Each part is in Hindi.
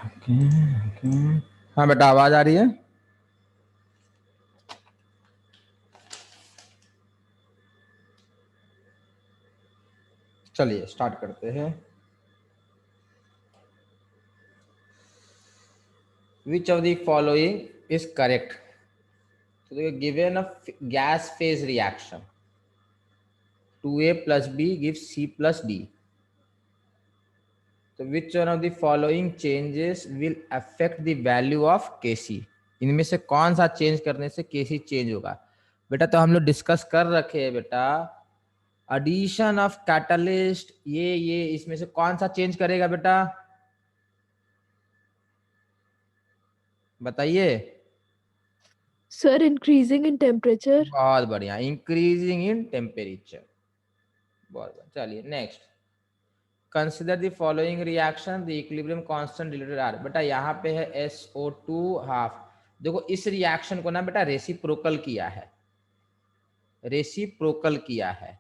Okay okay. हाँ बेटा आवाज आ रही है? चलिए स्टार्ट करते हैं। विच of the following is correct? तो देखिए, given a gas phase reaction 2a plus b gives c plus d. तो which one of the following changes will affect the value of Kc? इनमें से कौन सा चेंज करने से Kc चेंज होगा? बेटा तो हम लोग डिस्कस कर रखे हैं बेटा, एडिशन ऑफ कैटलिस्ट, ये इसमें से कौन सा चेंज करेगा बेटा? बताइए। Sir increasing in temperature. बहुत बढ़िया, इंक्रीजिंग इन टेम्परेचर। बहुत बढ़िया। चलिए next, consider the following reaction the equilibrium constant deleted are. बेटा यहाँ पे है SO2 हाफ। देखो इस रिएक्शन को ना बेटा रेसिप्रोकल किया है, रेसिप्रोकल किया है।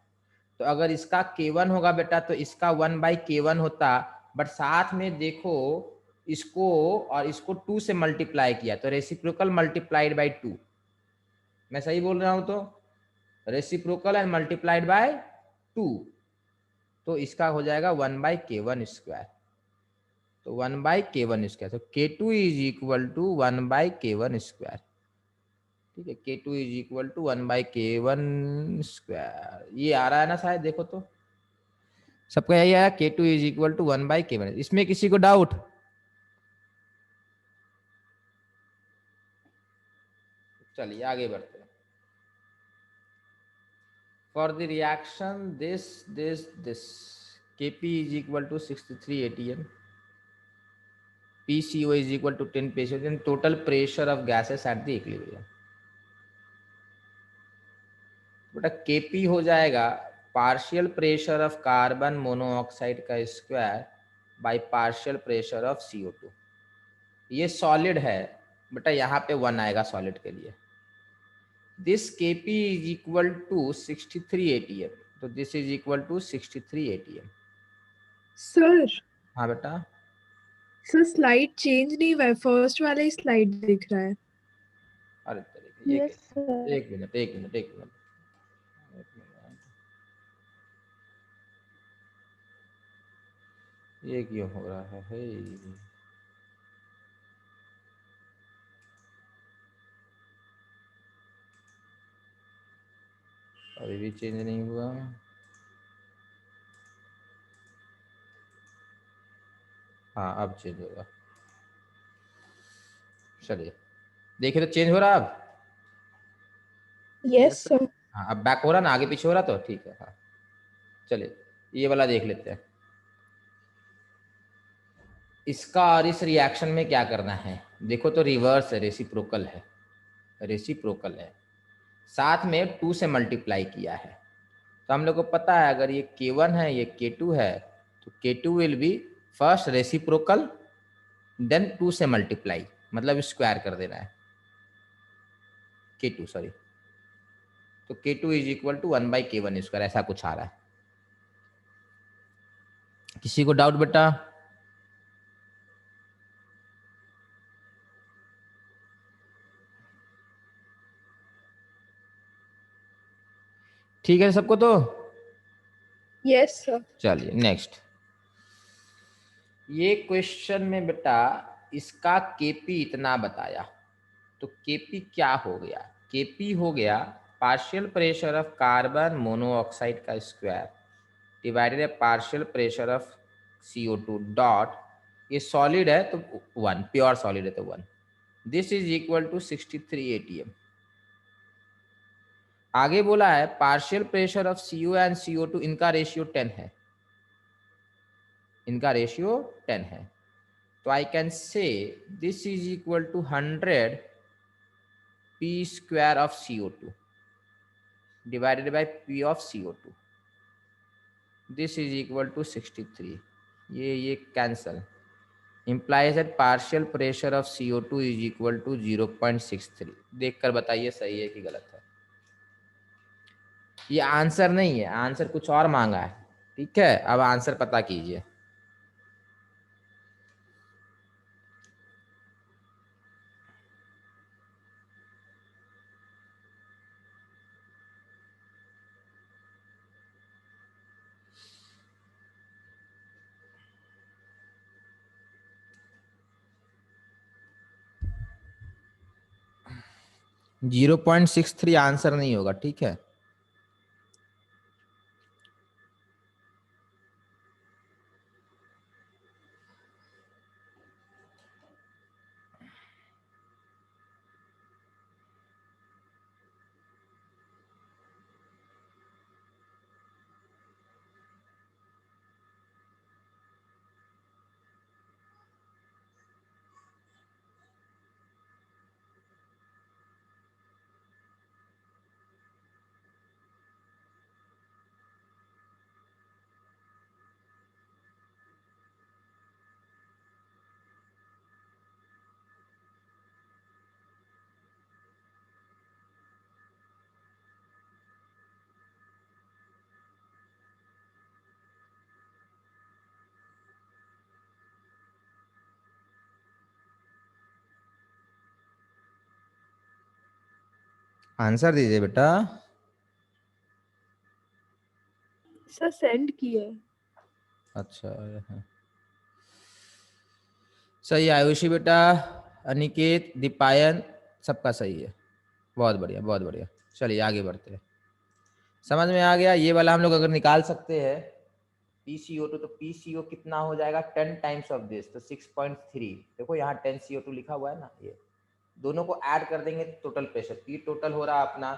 तो अगर इसका K1 होगा बेटा तो इसका 1/K1 होता, बट साथ में देखो इसको और इसको 2 से मल्टीप्लाई किया तो रेसिप्रोकल मल्टीप्लाइड बाई 2। मैं सही बोल रहा हूं? तो रेसिप्रोकल एंड मल्टीप्लाइड बाय 2, तो इसका हो जाएगा 1/K1 स्क्वायर। तो 1/K1 स्क्वायर, तो K2 is equal to 1/K1 square. ठीक है, K2 is equal to 1/K1 square. ये आ रहा है ना शायद, देखो तो सबका यही आया, K2 is equal to 1/K1। इसमें किसी को डाउट? चलिए आगे बढ़ते हैं। For the reaction this Kp is equal to 63 atm, PCO is equal to 10 PCO, then total pressure of gases at the equilibrium। बेटा Kp हो जाएगा partial pressure of carbon monoxide का square by partial pressure of CO2। ये सॉलिड है बेटा, यहाँ पे 1 आएगा सॉलिड के लिए। This Kp is equal to 63 atm, तो this is equal to 63 atm। Sir हाँ बेटा। सर स्लाइड चेंज नहीं हुआ है, फर्स्ट वाला ही स्लाइड दिख रहा है। अरे तरीके, यस सर। एक मिनट एक मिनट एक मिनट एक मिनट, ये क्यों हो रहा है? अभी भी चेंज नहीं हुआ। हाँ अब चेंज होगा। चलिए देखिए, तो चेंज हो रहा अब। Yes sir. हाँ अब बैक हो रहा ना, आगे पीछे हो रहा, तो ठीक है। हाँ चलिए ये वाला देख लेते हैं। इसका और इस रिएक्शन में क्या करना है? देखो तो रिवर्स है, रेसिप्रोकल है, रेसिप्रोकल है, साथ में 2 से मल्टीप्लाई किया है। तो हम लोग को पता है अगर ये K1 है ये K2 है, तो K2 will be first reciprocal then 2 से मल्टीप्लाई, मतलब स्क्वायर कर देना है K2, सॉरी। तो K2 is equal to 1/K1 square, ऐसा कुछ आ रहा है। किसी को डाउट बेटा? ठीक है सबको तो? Yes sir. चलिए नेक्स्ट, ये क्वेश्चन में बेटा इसका Kp इतना बताया, तो Kp क्या हो गया? Kp हो गया partial pressure of carbon monoxide का square divided by partial pressure of CO2 dot, ये सॉलिड है तो 1, प्योर सॉलिड है तो 1, this is equal to 63 atm। आगे बोला है partial pressure of CO and CO2, इनका रेशियो 10 है, इनका रेशियो 10 है। तो I can say this is equal to 100 P square of CO2 divided by P of CO2, this is equal to 63। ये cancel, implies that partial pressure of CO2 is equal to 0.63। देखकर बताइए सही है कि गलत है। ये आंसर नहीं है, आंसर कुछ और मांगा है। ठीक है, अब आंसर पता कीजिए। 0.63 आंसर नहीं होगा, ठीक है। आंसर दीजिए बेटा। सर सेंड किया है। अच्छा है। सही है आयुषी बेटा, अनिकेत, दीपायन, सबका सही है। बहुत बढ़िया बहुत बढ़िया। चलिए आगे बढ़ते हैं। समझ में आ गया। ये वाला हम लोग अगर निकाल सकते हैं PCO2, तो PCO कितना हो जाएगा 10 टाइम्स ऑफ दिस, तो 6.3। देखो यहाँ 10 CO2 लिखा हुआ है ना, ये दोनों को ऐड कर देंगे टोटल प्रेशर, पी टोटल हो रहा अपना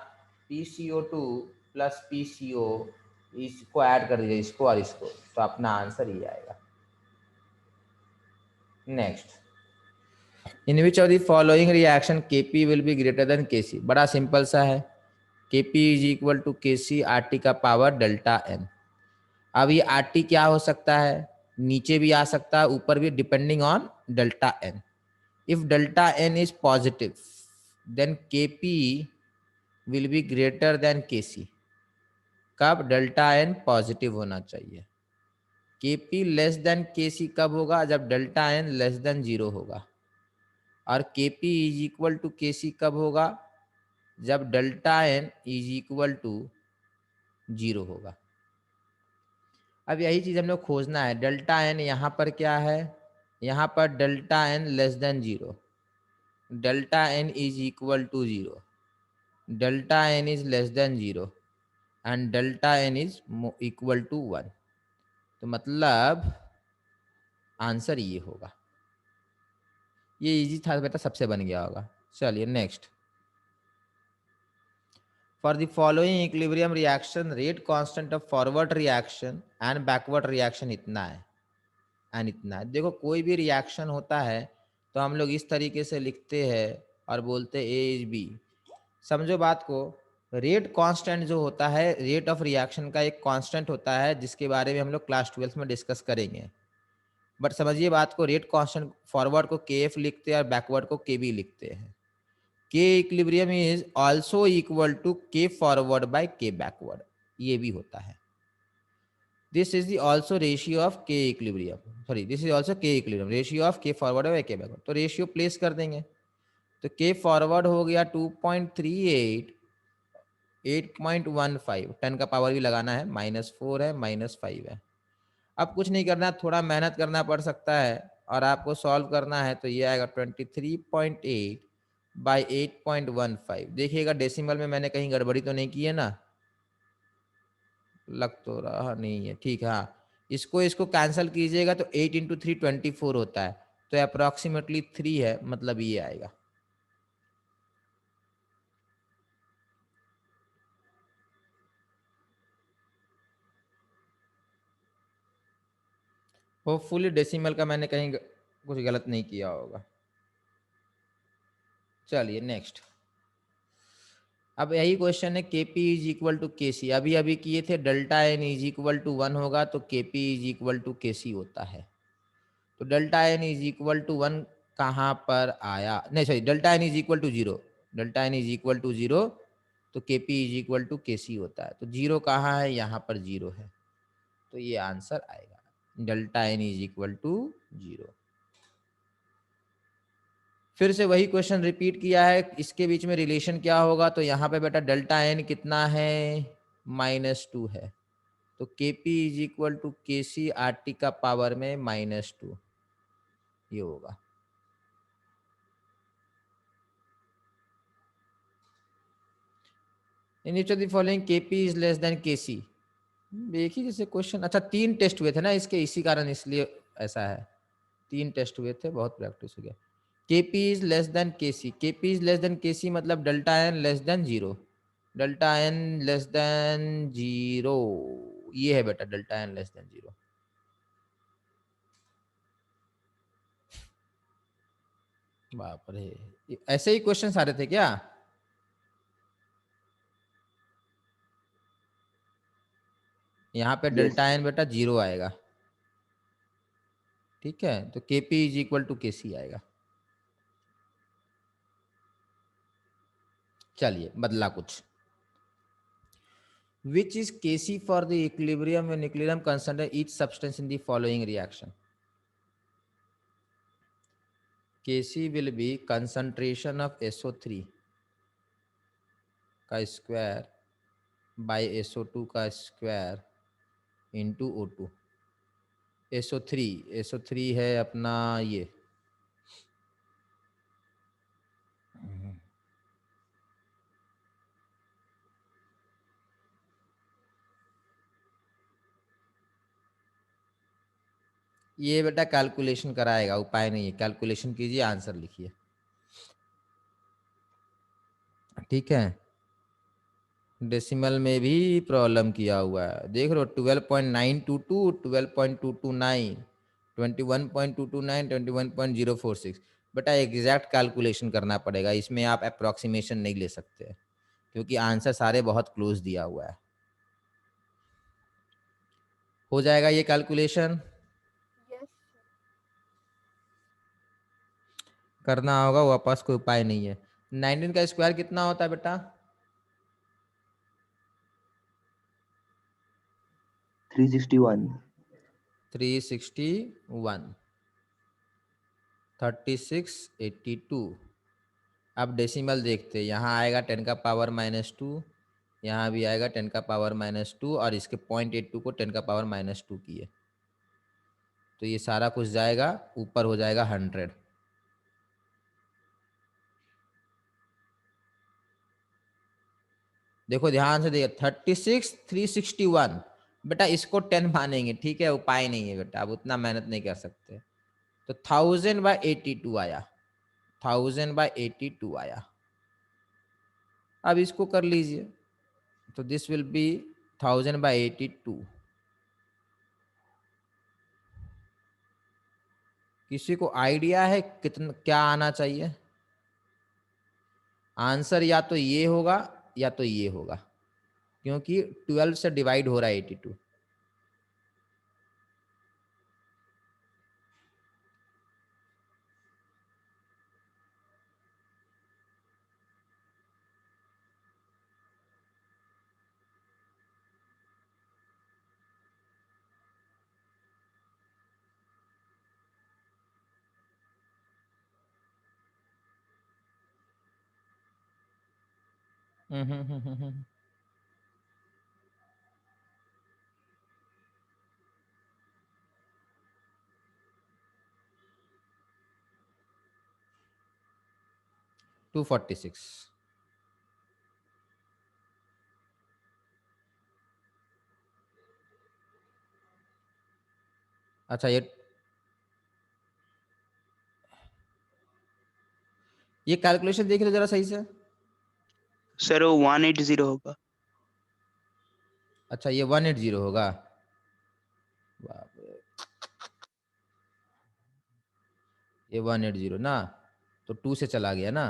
PCO2 प्लस PCO, इसको ऐड कर दीजिए इसको और इसको, तो अपना आंसर ये आएगा। Next, in which of the following reaction Kp will be greater than Kc। बड़ा सिंपल सा है, Kp is equal to Kc RT का पावर डेल्टा n। अब ये RT क्या हो सकता है, नीचे भी आ सकता है ऊपर भी, depending on delta n। If delta n is positive then Kp will be greater than Kc। कब डेल्टा n पॉजिटिव होना चाहिए। Kp लेस देन Kc कब होगा, जब डेल्टा n लेस देन 0 होगा। और Kp is equal to Kc कब होगा, जब delta n is equal to 0 होगा। अब यही चीज हम लोग खोजना है। डेल्टा n यहाँ पर क्या है, यहाँ पर delta n less than 0, delta n is equal to 0, delta n is less than 0 and delta n is equal to 1। तो मतलब आंसर ये होगा। ये इजी था बेटा, सबसे बन गया होगा। चलिए next, for the following equilibrium reaction rate constant of forward reaction and backward reaction इतना है एंड इतना है। देखो कोई भी रिएक्शन होता है तो हम लोग इस तरीके से लिखते हैं और बोलते हैं ए इज बी। समझो बात को, रेट कांस्टेंट जो होता है, रेट ऑफ रिएक्शन का एक कांस्टेंट होता है जिसके बारे में हम लोग क्लास 12 में डिस्कस करेंगे। बट समझिए बात को, रेट कांस्टेंट फॉरवर्ड को KF लिखते हैं और बैकवर्ड को KB लिखते हैं। K equilibrium is also equal to K forward by K backward, ये भी होता है। This is the also ratio of K equilibrium, sorry this is also K equilibrium, ratio of K forward by K backward. तो रेशियो प्लेस कर देंगे, तो K फॉरवर्ड हो गया 2.38, 8.15, 10 का पावर भी लगाना है, -4 है, -5 है। अब कुछ नहीं करना, थोड़ा मेहनत करना पड़ सकता है और आपको सॉल्व करना है, तो ये आएगा 23.8 बाई 8.15। देखिएगा डेसिमल में मैंने कहीं गड़बड़ी तो नहीं की है ना, लग तो रहा नहीं है, ठीक है। हाँ, इसको कैंसिल कीजिएगा तो 8 इंटू 3 24 होता है, तो अप्रोक्सीमेटली 3 है, मतलब ये आएगा। होपफुली डेसिमल का मैंने कहीं कुछ गलत नहीं किया होगा। चलिए नेक्स्ट, अब यही क्वेश्चन है, Kp is equal to Kc। अभी अभी किए थे, delta n is equal to 1 होगा तो Kp is equal to Kc होता है। तो delta n is equal to 1 कहाँ पर आया, नहीं sorry, delta n is equal to 0, delta n is equal to 0, तो Kp is equal to Kc होता है। तो 0 कहाँ है, यहाँ पर 0 है, तो ये आंसर आएगा, delta n is equal to 0। फिर से वही क्वेश्चन रिपीट किया है, इसके बीच में रिलेशन क्या होगा, तो यहाँ पे बेटा डेल्टा n कितना है, -2 है, तो Kp is equal to Kc RT का पावर में -2, ये होगा। In each of the following KP is less than KC. एक ही जैसे क्वेश्चन। अच्छा 3 टेस्ट हुए थे ना इसके, इसी कारण इसलिए ऐसा है। 3 टेस्ट हुए थे, बहुत प्रैक्टिस हो गया। KP is less than KC, KP is less than KC मतलब delta N less than 0, delta N less than 0, ये है बेटा डेल्टा एन लेस देन 0। बाप रे, ऐसे ही क्वेश्चन आ रहे थे क्या? यहाँ पे डेल्टा एन बेटा 0 आएगा, ठीक है, तो केपी इज इक्वल टू केसी आएगा। चलिए बदला कुछ। Which is Kc for the equilibrium when equilibrium consider each substance in the following reaction? Kc will be concentration of SO3 का स्क्वायर बाय SO2 का स्क्वायर इंटू O2। SO3 है अपना ये, ये बेटा कैलकुलेशन कराएगा, उपाय नहीं है, कैलकुलेशन कीजिए, आंसर लिखिए, ठीक है। डेसिमल में भी प्रॉब्लम किया हुआ है, देख लो 12.922, 12.229, 21.229, 21.046। बेटा एग्जैक्ट कैलकुलेशन करना पड़ेगा, इसमें आप अप्रोक्सीमेशन नहीं ले सकते क्योंकि आंसर सारे बहुत क्लोज दिया हुआ है। हो जाएगा ये कैलकुलेशन? करना होगा, वापस कोई उपाय नहीं है। 19 का स्क्वायर कितना होता है बेटा? 361। 361, 3682। अब डेसिमल देखते हैं, यहाँ आएगा 10 का पावर -2, यहाँ भी आएगा 10 का पावर -2 और इसके 0.82 को 10 का पावर -2 किए, तो ये सारा कुछ जाएगा ऊपर, हो जाएगा 100। देखो ध्यान से देखिए, 36 361, बेटा इसको 10 मानेंगे, ठीक है, उपाय नहीं है बेटा, अब उतना मेहनत नहीं कर सकते। तो 1000/82 आया, 1000/82 आया। अब इसको कर लीजिए, तो दिस विल बी 1000/82। किसी को आइडिया है कितना क्या आना चाहिए आंसर? या तो ये होगा या तो ये होगा, क्योंकि 12 से डिवाइड हो रहा है 82। हम्म। 246। अच्छा ये कैलकुलेशन देख लो जरा सही से। सर वो 180 होगा। अच्छा ये 180 होगा, बाप रे। ये 180 ना, तो 2 से चला गया ना,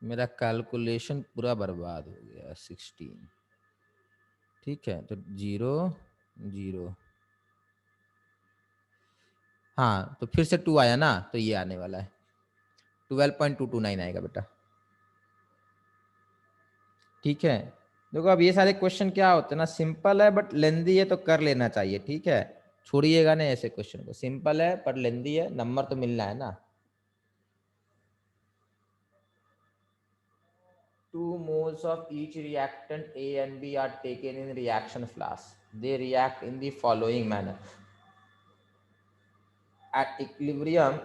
मेरा कैलकुलेशन पूरा बर्बाद हो गया। 16, ठीक है, तो 0 0, हाँ तो फिर से 2 आया ना, तो ये आने वाला है 12.229 आएगा बेटा, ठीक है। देखो अब ये सारे क्वेश्चन क्या होते हैं ना, सिंपल है बट लेंदी है, तो कर लेना चाहिए, ठीक है, छोड़िएगा नहीं ऐसे क्वेश्चन को, सिंपल है पर लेंदी है, नंबर तो मिलना है ना। 2 moles of each reactant A and B are taken in reaction flask. They react in the following manner. At equilibrium,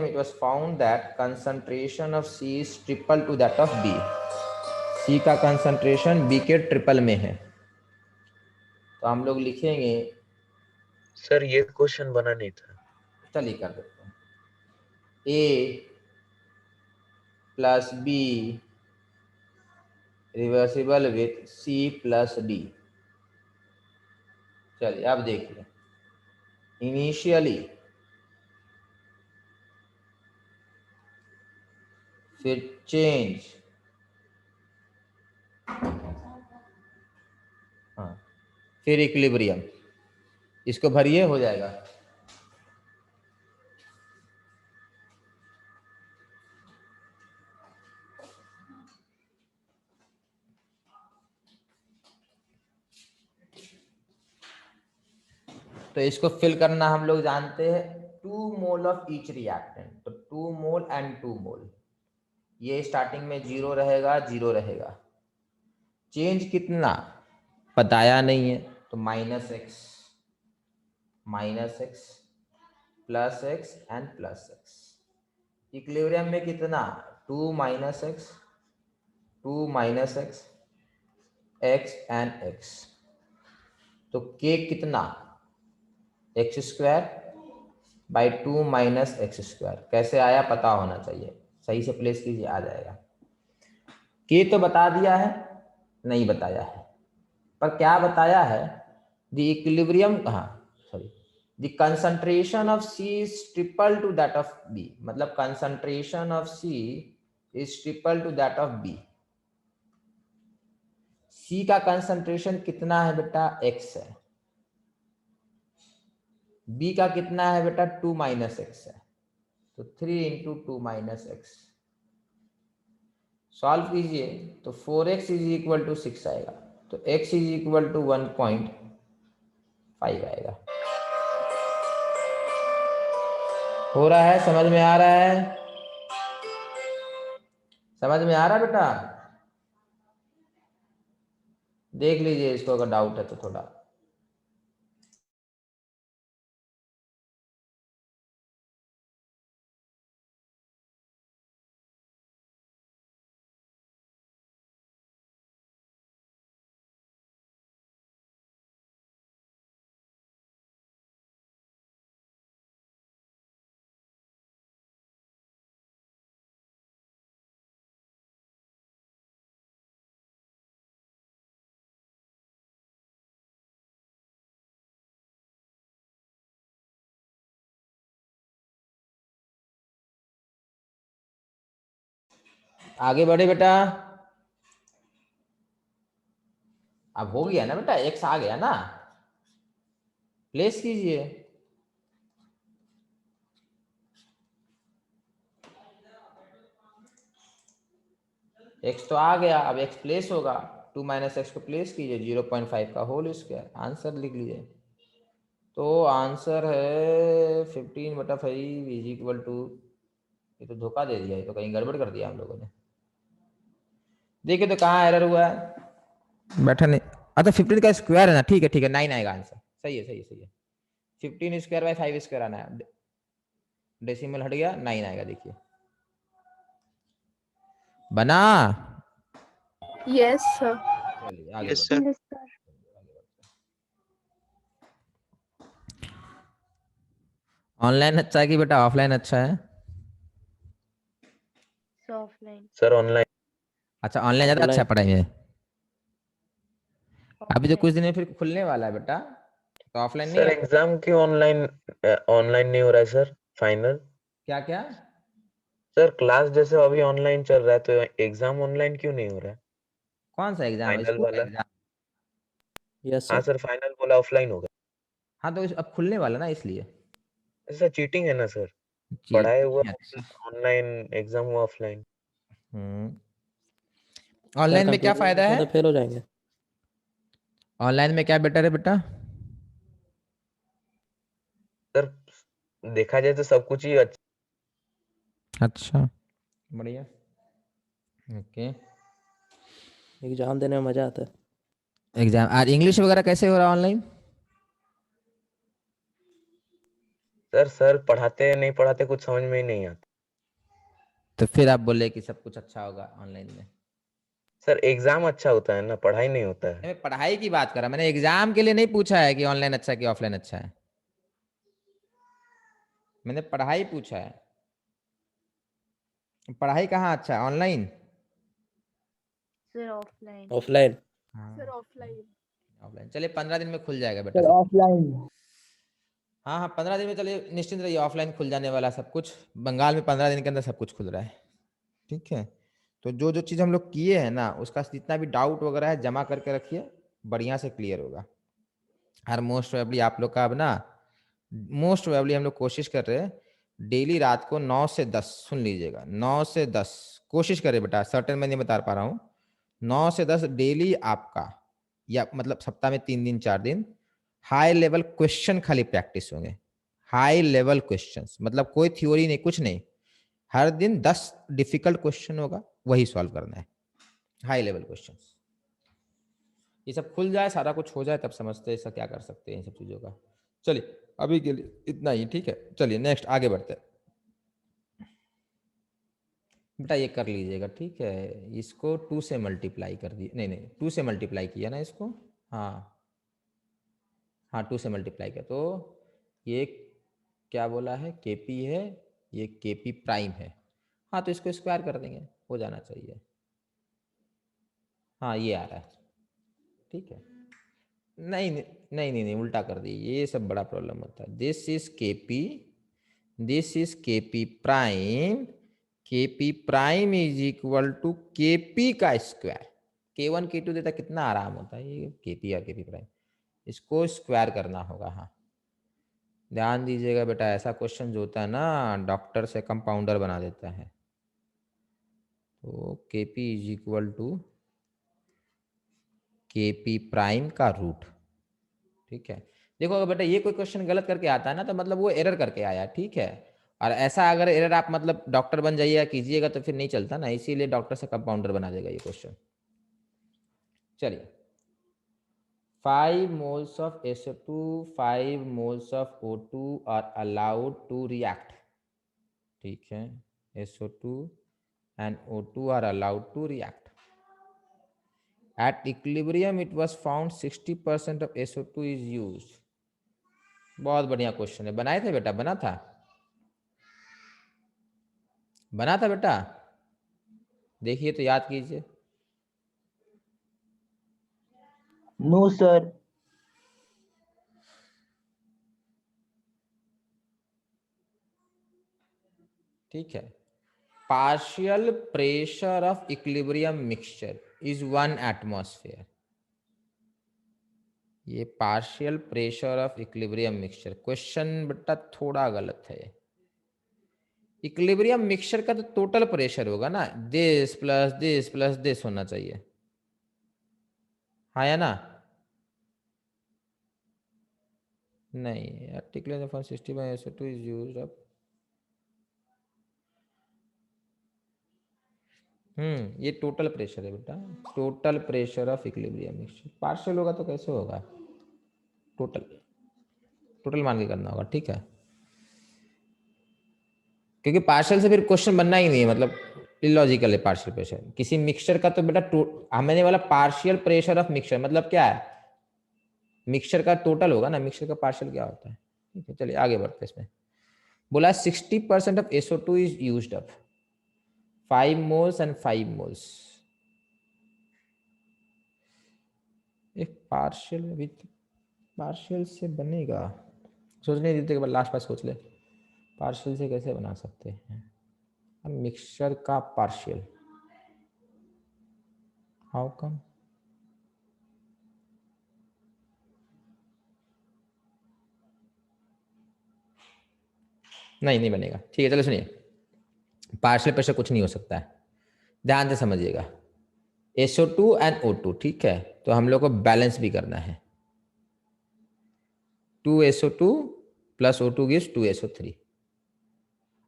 it was found that concentration of C is triple to that of B. C का concentration B के ट्रिपल में है. तो हम लोग लिखेंगे, सर ये क्वेश्चन बना नहीं था. चलिए कर देते हैं. A plus B reversible with C plus D. चलिए अब देखिए, इनिशियली फिर चेंज, हाँ, फिर इक्विलिब्रियम. इसको भरिए, हो जाएगा. तो इसको फिल करना हम लोग जानते हैं. 2 मोल ऑफ ईच रिएक्टेंट, तो 2 मोल एंड 2 मोल. ये स्टार्टिंग में 0 रहेगा, 0 रहेगा. चेंज कितना बताया नहीं है, तो -x plus x and plus x. Equilibrium में कितना, 2 x 2 x x and x. तो k कितना, x² बाई 2 -x². कैसे आया पता होना चाहिए, सही से प्लेस कीजिए, आ जाएगा. k तो बता दिया है, नहीं बताया है, पर क्या बताया है, द इक्विलिब्रियम, हाँ sorry, the concentration of C is triple two that of B. मतलब concentration of C is triple two that of B. C का कंसंट्रेशन कितना है बेटा, x है. B का कितना है बेटा, 2 x है. तो 3 इंटू 2 x. सॉल्व कीजिए तो 4x इज इक्वल टू 6 आएगा. तो x इज इक्वल टू 1.5 आएगा. हो रहा है, समझ में आ रहा है, समझ में आ रहा है बेटा. देख लीजिए इसको, अगर डाउट है तो थोड़ा. आगे बढ़े बेटा. अब हो गया ना बेटा, x आ गया ना, प्लेस कीजिए. x तो आ गया, अब x प्लेस होगा. 2 x को प्लेस कीजिए, 0.5 का होल स्क्वायर. आंसर लिख लीजिए. तो आंसर है 15/5 इज इक्वल टू, ये तो धोखा दे दिया, ये तो कहीं गड़बड़ कर दिया हम लोगों ने. देखिए तो कहाँ एरर हुआ है, बैठा नहीं. अच्छा 15 का स्क्वायर है ना, ठीक है ठीक है, 9 आएगा आंसर. सही है सही है सही है. 15 स्क्वायर बाई 5 स्क्वायर आना है, डेसिमल हट गया, 9 आएगा. देखिए बना. Yes, sir. चलिए आगे Yes, बढ़ते sir. हैं. ऑनलाइन अच्छा है कि बेटा ऑफलाइन अच्छा है? Offline sir online. अच्छा ऑनलाइन ज्यादा अच्छा है पढ़ाई में. अभी तो कुछ दिन में फिर खुलने वाला है बेटा, तो ऑफलाइन नहीं सर है. एग्जाम क्यों ऑनलाइन नहीं हो रहा है सर, फाइनल? क्या क्या, सर क्लास जैसे अभी ऑनलाइन चल रहा है तो एग्जाम ऑनलाइन क्यों नहीं हो रहा है? कौन सा एग्जाम, फाइनल स्कूल का वाला. एग्जाम? यस हाँ सर. सर, फाइनल बोला ऑफलाइन होगा. हाँ तो अब खुलने वाला ना, इसलिए. ऐसा चीटिंग है ना सर, जी पढ़ाई हुआ अच्छा. ऑनलाइन, एग्जाम हुआ ऑफलाइन. ऑनलाइन में क्या कंप्यूटर फायदा है, तो फेल हो जाएंगे. ऑनलाइन में क्या बेटर है बेटा? सर देखा जाए तो सब कुछ ही अच्छा. अच्छा बढ़िया. ओके। एग्जाम देने में मजा आता है। एग्जाम और इंग्लिश वगैरह कैसे हो रहा है ऑनलाइन? सर पढ़ाते नहीं पढ़ाते कुछ समझ में ही नहीं आता। तो फिर आप बोले कि सब कुछ अच्छा होगा ऑनलाइन में। सर एग्जाम अच्छा होता है ना, पढ़ाई नहीं होता है। मैं पढ़ाई की बात कर रहा, मैंने एग्जाम के लिए नहीं पूछा है कि ऑनलाइन अच्छा है कि ऑफलाइन अच्छा है, मैंने पढ़ाई पूछा है। पढ़ाई कहाँ अच्छा है, ऑनलाइन? Sir offline. ऑफलाइन। हाँ सर ऑफलाइन। ऑफलाइन। चलिए 15 दिन में खुल जाएगा बेटा सर सब। ऑफलाइन। हाँ हाँ 15 दिन में, चलिए निश्चिंत रहिए, ऑफलाइन खुल जाने वाला सब कुछ। बंगाल में 15 दिन के अंदर सब कुछ खुल रहा है। ठीक है, तो जो जो चीज़ हम लोग किए हैं ना, उसका जितना भी डाउट वगैरह है जमा करके रखिए, बढ़िया से क्लियर होगा। और मोस्ट प्रोबेबली आप लोग का अब ना, मोस्ट प्रोबेबली हम लोग कोशिश कर रहे हैं डेली रात को 9 से 10, सुन लीजिएगा 9 से 10 कोशिश करें बेटा, सर्टेन मैं नहीं बता पा रहा हूँ, 9 से 10 डेली आपका, या मतलब सप्ताह में 3 दिन 4 दिन हाई लेवल क्वेश्चन खाली प्रैक्टिस होंगे। हाई लेवल क्वेश्चंस मतलब कोई थ्योरी नहीं, कुछ नहीं, हर दिन 10 डिफिकल्ट क्वेश्चन होगा, वही सॉल्व करना है, हाई लेवल क्वेश्चंस। ये सब खुल जाए, सारा कुछ हो जाए, तब समझते हैं ऐसा क्या कर सकते हैं इन सब चीज़ों का। चलिए अभी के लिए इतना ही, ठीक है। चलिए नेक्स्ट आगे बढ़ते हैं। बेटा ये कर लीजिएगा, ठीक है, इसको 2 से मल्टीप्लाई कर दिए, नहीं नहीं 2 से मल्टीप्लाई किया ना इसको, हाँ हाँ 2 से मल्टीप्लाई किया, तो ये क्या बोला है, केपी है, ये केपी प्राइम है, हाँ तो इसको स्क्वायर कर देंगे, हो जाना चाहिए। हाँ ये आ रहा है, ठीक है। नहीं नहीं नहीं नहीं, नहीं उल्टा कर दिए, ये सब बड़ा प्रॉब्लम होता है। This is KP, this is KP prime, KP prime is equal to KP का स्क्वायर। K1 K2 देता कितना आराम होता है, ये केपी और केपी प्राइम, इसको स्क्वायर करना होगा। हाँ ध्यान दीजिएगा बेटा, ऐसा क्वेश्चन जो होता है ना डॉक्टर से कंपाउंडर बना देता है। तो KP is equal to KP prime का रूट, ठीक है। देखो अगर बेटा ये कोई क्वेश्चन गलत करके आता है ना, तो मतलब वो एरर करके आया, ठीक है। और ऐसा अगर एरर आप मतलब डॉक्टर बन जाइएगा कीजिएगा तो फिर नहीं चलता ना, इसीलिए डॉक्टर से कंपाउंडर बना देगा ये क्वेश्चन। चलिए 5 moles of SO2, 5 moles of O2 are allowed to react, ठीक है, SO2 and O2 are allowed to react. At equilibrium it was found 60% of SO2 is used. बहुत बढ़िया क्वेश्चन है, बनाए थे बेटा, बना था, बना था बेटा, देखिए तो याद कीजिए। No sir. ठीक है, partial pressure of equilibrium mixture is 1 atmosphere. ये partial pressure of equilibrium mixture, question बेटा थोड़ा गलत है। इक्विलिब्रियम मिक्सचर का तो टोटल प्रेशर होगा ना, दिस प्लस दिस होना चाहिए, हाँ या ना? नहीं, articulation from 60 by SO2 is used up. ये टोटल प्रेशर है बेटा, total pressure of equilibrium mixture. Partial होगा तो कैसे होगा, टोटल, टोटल मान के करना होगा, ठीक है। क्योंकि पार्शियल से फिर क्वेश्चन बनना ही नहीं है, मतलब इलॉजिकल है पार्शियल प्रेशर किसी मिक्सचर का। तो बेटा मैंने वाला पार्शियल प्रेशर ऑफ मिक्सचर मतलब क्या है, मिक्सचर का टोटल होगा ना, मिक्सचर का पार्शियल क्या होता है, ठीक है। चलिए आगे बढ़ते हैं। इसमें बोला 60% of SO2 is used up, 5 moles and 5 moles। एक पार्शियल, अभी पार्शियल से बनेगा, सोचने देते के बाद लास्ट पास सोच ले, पार्शियल से कैसे बना सकते हैं हम मिक्सचर का पार्शियल, हाउ कम? नहीं बनेगा, ठीक है। चलो सुनिए, पार्शियल प्रेशर कुछ नहीं हो सकता है, ध्यान से समझिएगा। SO2 एंड O2, ठीक है, तो हम लोग को बैलेंस भी करना है। 2SO2 plus O2 gives 2SO3।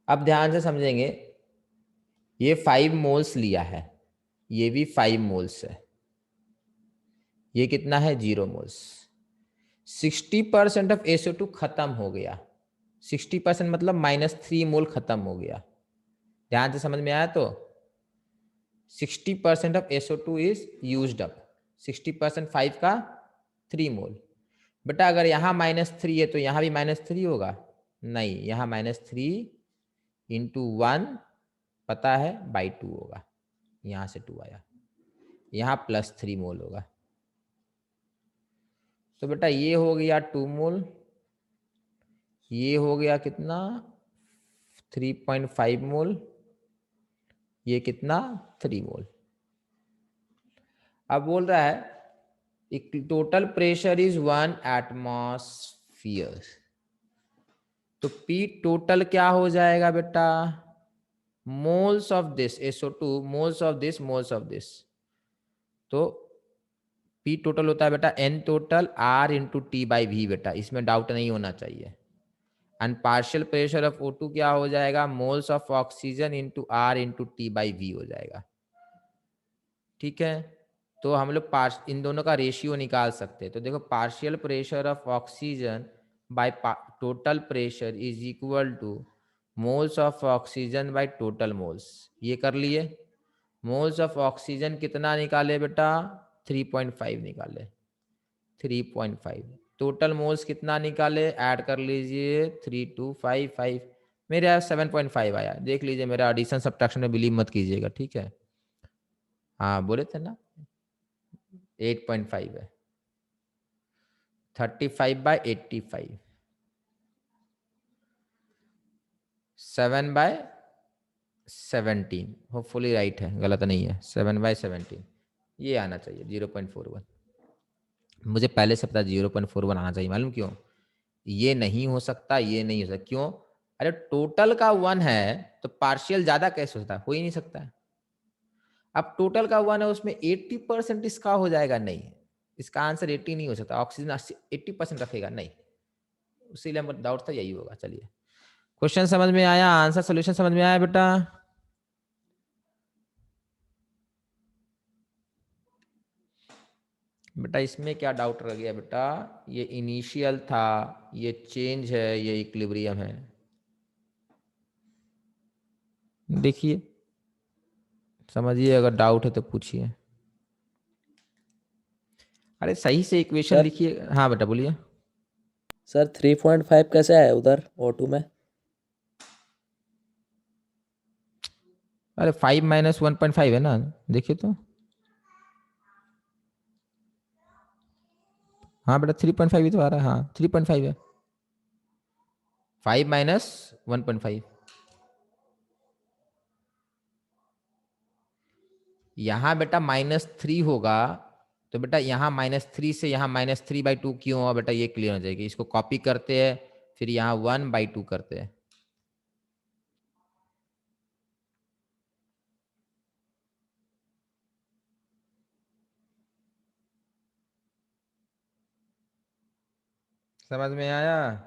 अब ध्यान से समझेंगे, ये 5 मोल्स लिया है, ये भी 5 मोल्स है, ये कितना है 0 मोल्स। 60% ऑफ SO2 खत्म हो गया। 60% मतलब -3 मोल खत्म हो गया। ध्यान से समझ में आया? तो 60% of SO2 is used up. 60% 5 का 3 मोल। बेटा अगर यहाँ -3 है तो यहाँ भी -3 होगा? नहीं, यहाँ -3 इंटू 1 पता है बाई 2 होगा। यहाँ से 2 आया, यहाँ +3 मोल होगा। तो बेटा ये हो गया 2 मोल, ये हो गया कितना 3.5 मोल, ये कितना 3 मोल। अब बोल रहा है टोटल प्रेशर इज 1 एटमॉस्फियर। तो P टोटल क्या हो जाएगा बेटा? Moles of this SO2 moles of this moles of this. तो P टोटल होता है बेटा N total R into T by V। बेटा इसमें डाउट नहीं होना चाहिए। And partial pressure of O2 क्या हो जाएगा? Moles of oxygen into R into T by V हो जाएगा। ठीक है, तो हम लोग इन दोनों का रेशियो निकाल सकते हैं। तो देखो partial pressure of oxygen by total pressure is equal two moles of oxygen by total moles. ये कर लिए। मोल्स ऑफ ऑक्सीजन कितना निकाले बेटा? 3.5 निकाले, 3.5। टोटल मोल्स कितना निकाले? ऐड कर लीजिए, 3255। मेरे यहाँ 7.5 आया। देख लीजिए, मेरा एडिशन सब्ट्रैक्शन में बिलीव मत कीजिएगा, ठीक है? हाँ बोले थे ना 8.5 है। 35/85, 7/17। होपफुली राइट है, गलत नहीं है। 7/17 ये आना चाहिए 0.41। मुझे पहले से पता 0.41 आना चाहिए। मालूम क्यों? ये नहीं हो सकता, ये नहीं हो सकता। क्यों? अरे टोटल का 1 है तो पार्शियल ज्यादा कैसे होता है? हो ही नहीं सकता है। अब टोटल का 1 है, उसमें 80% इसका हो जाएगा? नहीं, इसका आंसर 80 नहीं हो सकता। ऑक्सीजन 80% रखेगा? नहीं। इसीलिए मुझे डाउट था यही होगा। चलिए, क्वेश्चन समझ में आया, आंसर सॉल्यूशन समझ में आया बेटा? बेटा इसमें क्या डाउट रह गया बेटा? ये इनिशियल था, ये चेंज है, ये इक्विलिब्रियम है। देखिए, समझिए, अगर डाउट है तो पूछिए। अरे सही से इक्वेशन सर लिखिए। हाँ बेटा बोलिए। सर 3.5 कैसे आया उधर O2 में? अरे 5 - 1.5 है ना, देखिए तो। हाँ बेटा 3.5 ही तो आ रहा है। हाँ 3.5 है। 5 - 1.5। यहाँ बेटा -3 होगा, तो बेटा यहाँ -3 से यहाँ -3/2 क्यों हुआ बेटा? ये क्लियर हो जाएगी। इसको कॉपी करते हैं, फिर यहाँ 1/2 करते हैं। समझ में आया?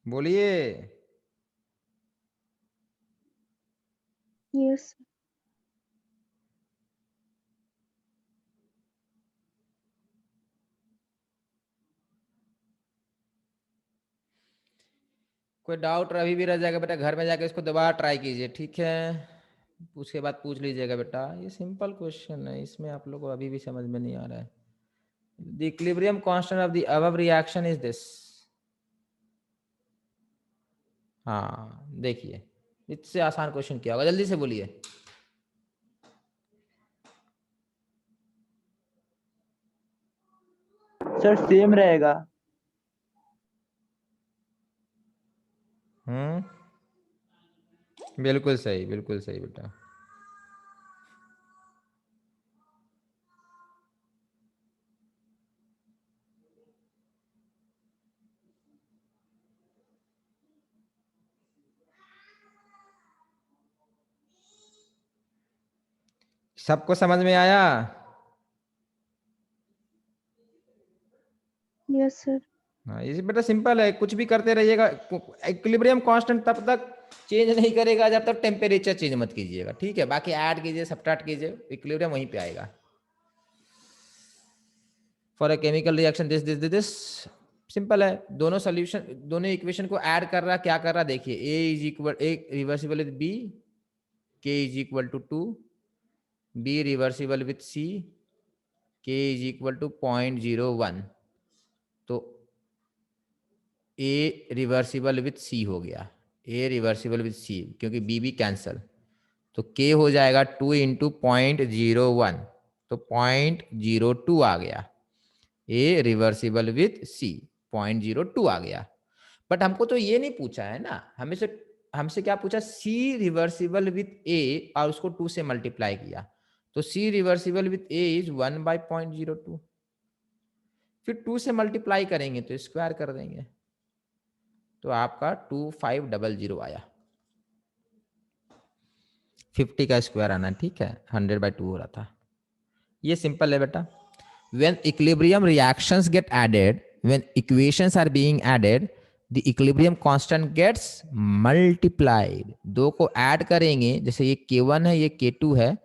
बोलिए। Yes. कोई डाउट अभी भी रह जाएगा बेटा, घर में जाके इसको दोबारा ट्राई कीजिए, ठीक है? उसके बाद पूछ लीजिएगा बेटा। ये सिंपल क्वेश्चन है, इसमें आप लोग को अभी भी समझ में नहीं आ रहा है। The equilibrium constant of the above reaction is this. हाँ देखिए, इससे आसान क्वेश्चन क्या होगा? जल्दी से बोलिए। सर सेम रहेगा। हम्म बिल्कुल सही बेटा। सबको समझ में आया? Yes, sir. हाँ, ये बेटा सिंपल है, कुछ भी करते रहिएगा। इक्विलिब्रियम कांस्टेंट तब तक चेंज नहीं करेगा जब तक टेम्परेचर चेंज मत कीजिएगा, ठीक है? बाकी ऐड कीजिए, सब्ट्रैक्ट कीजिए, इक्विलिब्रियम वहीं पे आएगा। For a chemical reaction this simple है। दोनों सॉल्यूशन, दोनों इक्वेशन को ऐड कर रहा, क्या कर रहा देखिए। A is equal, A reversible with B, K is equal to 2, B reversible with C, K is equal to 0.01। तो ए रिवर्सिबल विथ सी हो गया, ए रिवर्सिबल विथ सी, क्योंकि बी भी कैंसल। तो के हो जाएगा 2 इंटू 0.01, तो 0.02 आ गया। ए रिवर्सिबल विथ सी 0.02 आ गया। बट हमको तो ये नहीं पूछा है ना, हमसे क्या पूछा, सी रिवर्सिबल विथ ए और उसको 2 से मल्टीप्लाई किया। तो सी रिवर्सिबल विथ ए इज 1/0.02। फिर 2 से मल्टीप्लाई करेंगे तो स्क्वायर कर देंगे, तो आपका 2500 आया। 50 का स्क्वायर आना, ठीक है? 100/2 हो रहा था। ये सिंपल है बेटा। When equilibrium reactions get added, when equations are being added, the equilibrium constant gets multiplied. दो को ऐड करेंगे, जैसे ये K1 है, ये K2 है,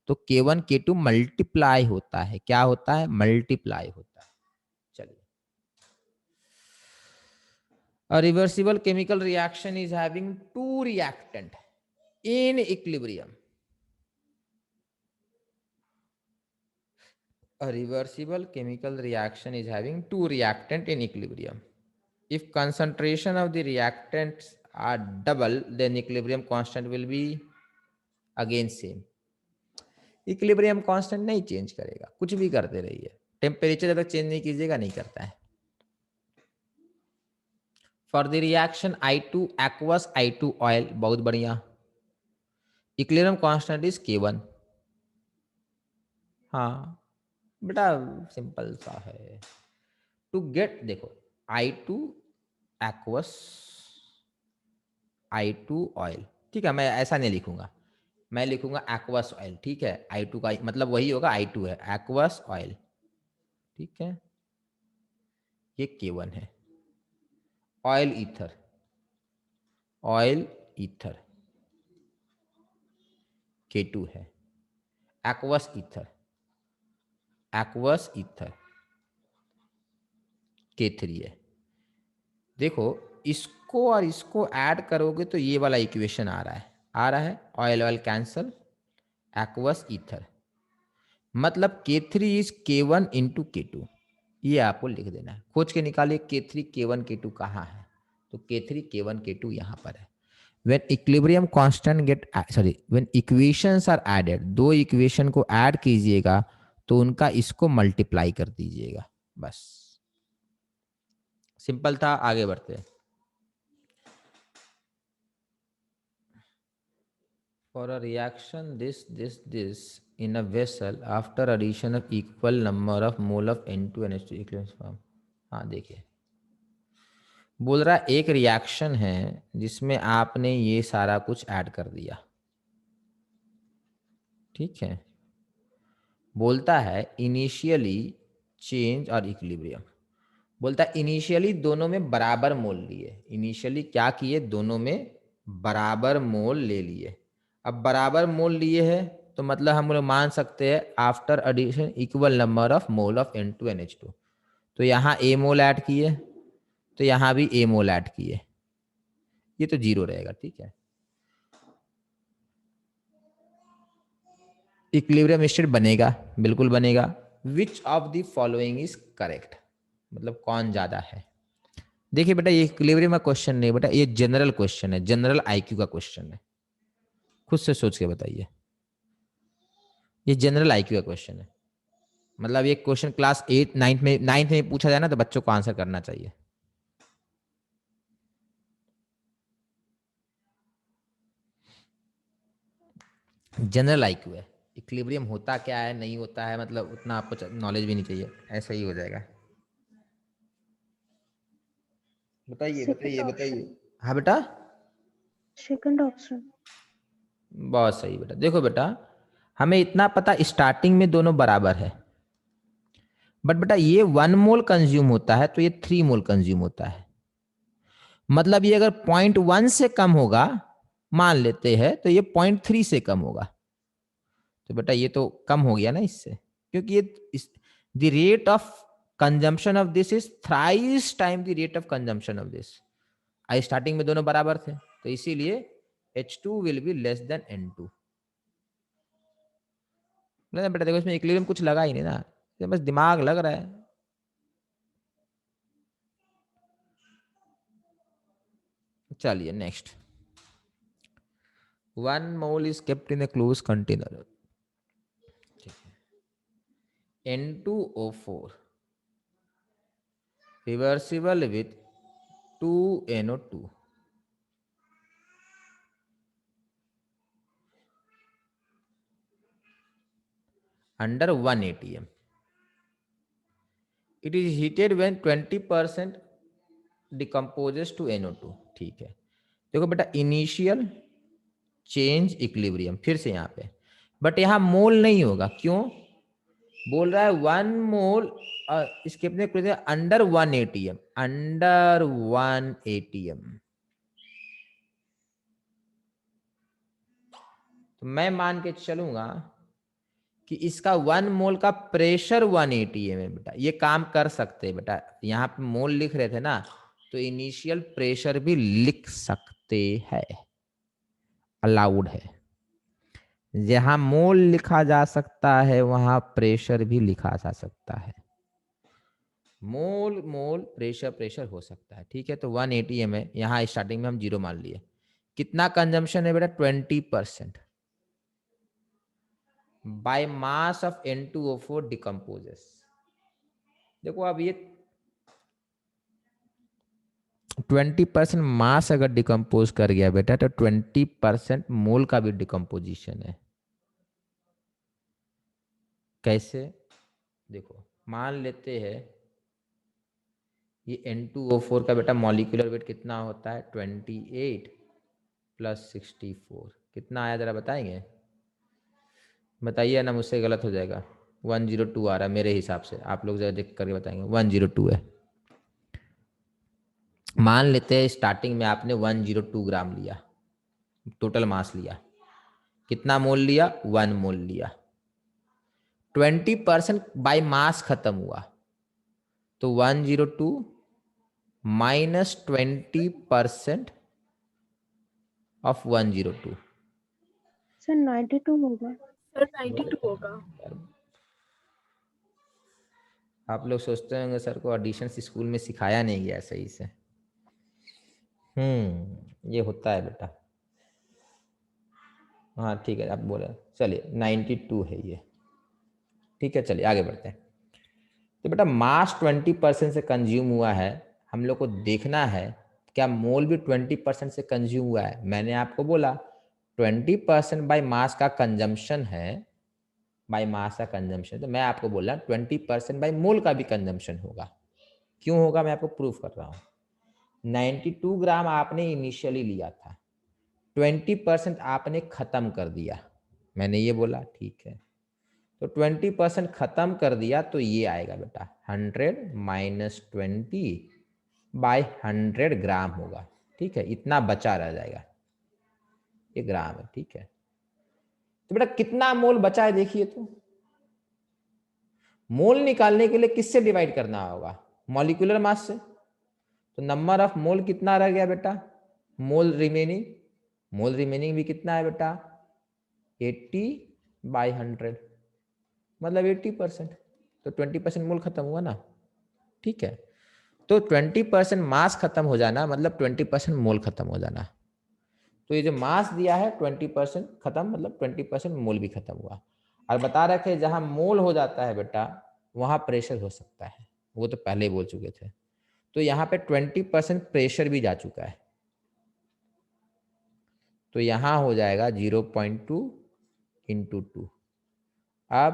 तो K1 K2 मल्टीप्लाई होता है। क्या होता है? मल्टीप्लाई होता है। चलिए, a reversible chemical reaction is having two reactant in equilibrium. A reversible chemical reaction is having two reactant in equilibrium. If concentration of the reactants are double, then equilibrium constant will be again same. Equilibrium constant नहीं चेंज करेगा, कुछ भी करते रहिए, टेम्परेचर जब तक चेंज नहीं कीजिएगा नहीं करता है। For the reaction I2 aqueous I2 oil, बहुत बढ़िया, इक्विलिब्रियम कांस्टेंट इज K1। हाँ बेटा सिंपल सा है। टू गेट, देखो I2 aqueous I2 oil, ठीक है? मैं ऐसा नहीं लिखूंगा, मैं लिखूंगा aqueous oil, ठीक है? I2 का मतलब वही होगा, I2 है, aqueous oil, ठीक है? ये K1 है। Oil ether, oil ether K2 है। aqueous ether, aqueous ether K3 है। देखो इसको और इसको ऐड करोगे तो ये वाला इक्वेशन आ रहा है, oil oil cancel, aqueous ether, मतलब K3 is K1 into K2। ये आपको लिख देना है, खोज के निकालिए K3 K1 K2 कहाँ है, तो K3 K1 K2 यहाँ पर है। when equilibrium constant when equations are added, दो इक्वेशन को ऐड कीजिएगा तो उनका इसको मल्टीप्लाई कर दीजिएगा, बस सिंपल था। आगे बढ़ते हैं। For a reaction this in a vessel after addition of equal number of mole of N2 NH2 equivalent form। हाँ देखिए, बोल रहा एक रिएक्शन है जिसमें आपने ये सारा कुछ ऐड कर दिया, ठीक है? बोलता है इनिशियली चेंज और इक्विलिब्रियम, बोलता है इनिशियली दोनों में बराबर मोल लिए। इनिशियली क्या किए? दोनों में बराबर मोल ले लिए। अब बराबर मोल लिए है तो मतलब हम लोग मान सकते हैं after addition equal number of mole of N2 NH2। तो यहाँ A मोल ऐड किए तो यहाँ भी A मोल ऐड किए, ये तो 0 रहेगा, ठीक है? इक्विलिब्रियम स्टेट बनेगा, बिल्कुल बनेगा। विच of the following is correct, मतलब कौन ज्यादा है। देखिए बेटा ये इक्विलिब्रियम का क्वेश्चन नहीं बेटा, ये जनरल क्वेश्चन है, जनरल IQ का क्वेश्चन है, खुद से सोच के बताइए। ये जनरल IQ का क्वेश्चन है, मतलब ये क्वेश्चन क्लास 8 9th में पूछा जाए ना तो बच्चों को आंसर करना चाहिए। जनरल आईक्यू है। इक्विलिब्रियम होता क्या है नहीं होता है मतलब उतना आपको नॉलेज भी नहीं चाहिए, ऐसा ही हो जाएगा। बताइए बताइए बताइए। हाँ बेटा, सेकंड ऑप्शन। बहुत सही बेटा। देखो बेटा, हमें इतना पता स्टार्टिंग में दोनों बराबर है, बट बेटा ये 1 मोल कंज्यूम होता है तो ये 3 मोल कंज्यूम होता है। मतलब ये अगर 0.1 से कम होगा मान लेते हैं तो ये 0.3 से कम होगा। तो बेटा ये तो कम हो गया ना इससे, क्योंकि ये the rate of consumption of this is thrice time the rate of consumption of this. I starting में दोनों बराबर थे तो इसीलिए H2 will be less than N2। नहीं बेटा देखो इसमें इक्विलिब्रियम कुछ लगा ही नहीं ना, ये बस दिमाग लग रहा है। चलिए next, 1 mole is kept in a closed container, N2O4 reversible with 2NO2 under 1 atm. It is heated when 20% decomposes to NO2। ठीक है, देखो बेटा इनिशियल चेंज इक्विलिब्रियम फिर से यहाँ पे, बट यहाँ मोल नहीं होगा। क्यों बोल रहा है 1 मोल इसके अपने अंडर 1 एटीएम, अंडर 1 एटीएम। तो मैं मान के चलूंगा कि इसका 1 मोल का प्रेशर 1 एटीएम है बेटा। ये काम कर सकते हैं बेटा, यहाँ पे मोल लिख रहे थे ना तो इनिशियल प्रेशर भी लिख सकते हैं, अलाउड है। जहां मोल लिखा जा सकता है वहां प्रेशर भी लिखा जा सकता है। मोल मोल प्रेशर प्रेशर हो सकता है। ठीक है, तो 1 एटीएम है, यहाँ स्टार्टिंग में हम 0 मान लिए। कितना कंजम्पशन है बेटा 20%। By mass of N2O4 decomposes. देखो अब ये 20% मास अगर डिकम्पोज कर गया बेटा तो 20% मोल का भी डिकम्पोजिशन है। कैसे देखो, मान लेते हैं ये N2O4 का बेटा मॉलिक्यूलर वेट कितना होता है 28 + 64 कितना आया जरा बताएंगे? बताइए ना, मुझसे गलत हो जाएगा। 102 आ रहा है मेरे हिसाब से, आप लोग जरा देख करके बताएंगे। 102 है। मान लेते हैं स्टार्टिंग में आपने 102 ग्राम लिया, टोटल मास लिया। कितना मोल लिया 1 मोल लिया। 20% बाय मास खत्म हुआ तो 102 माइनस 20% ऑफ 102। सर 92 होगा। सर 92 होगा। आप लोग सोचते होंगे सर को एडिशन स्कूल में सिखाया नहीं गया सही से। ये होता है बेटा। हाँ ठीक है, आप बोले चलिए 92 है ये। ठीक है चलिए आगे बढ़ते हैं। तो बेटा मास 20% से कंज्यूम हुआ है, हम लोग को देखना है क्या मोल भी 20% से कंज्यूम हुआ है। मैंने आपको बोला 20% बाय मास का कंजम्पशन है, बाय मास का कंजम्पशन, तो मैं आपको बोला 20% बाय मोल का भी कंजम्पशन होगा। क्यों होगा मैं आपको प्रूफ कर रहा हूँ। 92 ग्राम आपने इनिशियली लिया था, 20% आपने खत्म कर दिया, मैंने ये बोला ठीक है। तो 20% खत्म कर दिया तो ये आएगा बेटा 100 माइनस 20 बाय 100 ग्राम होगा। ठीक है, इतना बचा रह जाएगा, ये ग्राम है। ठीक है, तो बेटा कितना मोल बचा है देखिए। तो मोल निकालने के लिए किससे डिवाइड करना होगा? मॉलिक्यूलर मास से। तो नंबर ऑफ मोल कितना रह गया बेटा? मोल रिमेनिंग, मोल रिमेनिंग भी कितना है बेटा 80 बाय 100 मतलब 80%। तो 20% मोल खत्म हुआ ना। ठीक है, तो 20% मास खत्म हो जाना मतलब 20% मोल खत्म हो जाना। तो ये जो मास दिया है 20% खत्म मतलब 20% मोल भी खत्म हुआ। और बता रखे जहां मोल हो जाता है बेटा वहां प्रेशर हो सकता है, वो तो पहले ही बोल चुके थे। तो यहाँ पे 20% प्रेशर भी जा चुका है, तो यहाँ हो जाएगा 0.2 इंटू 2, अब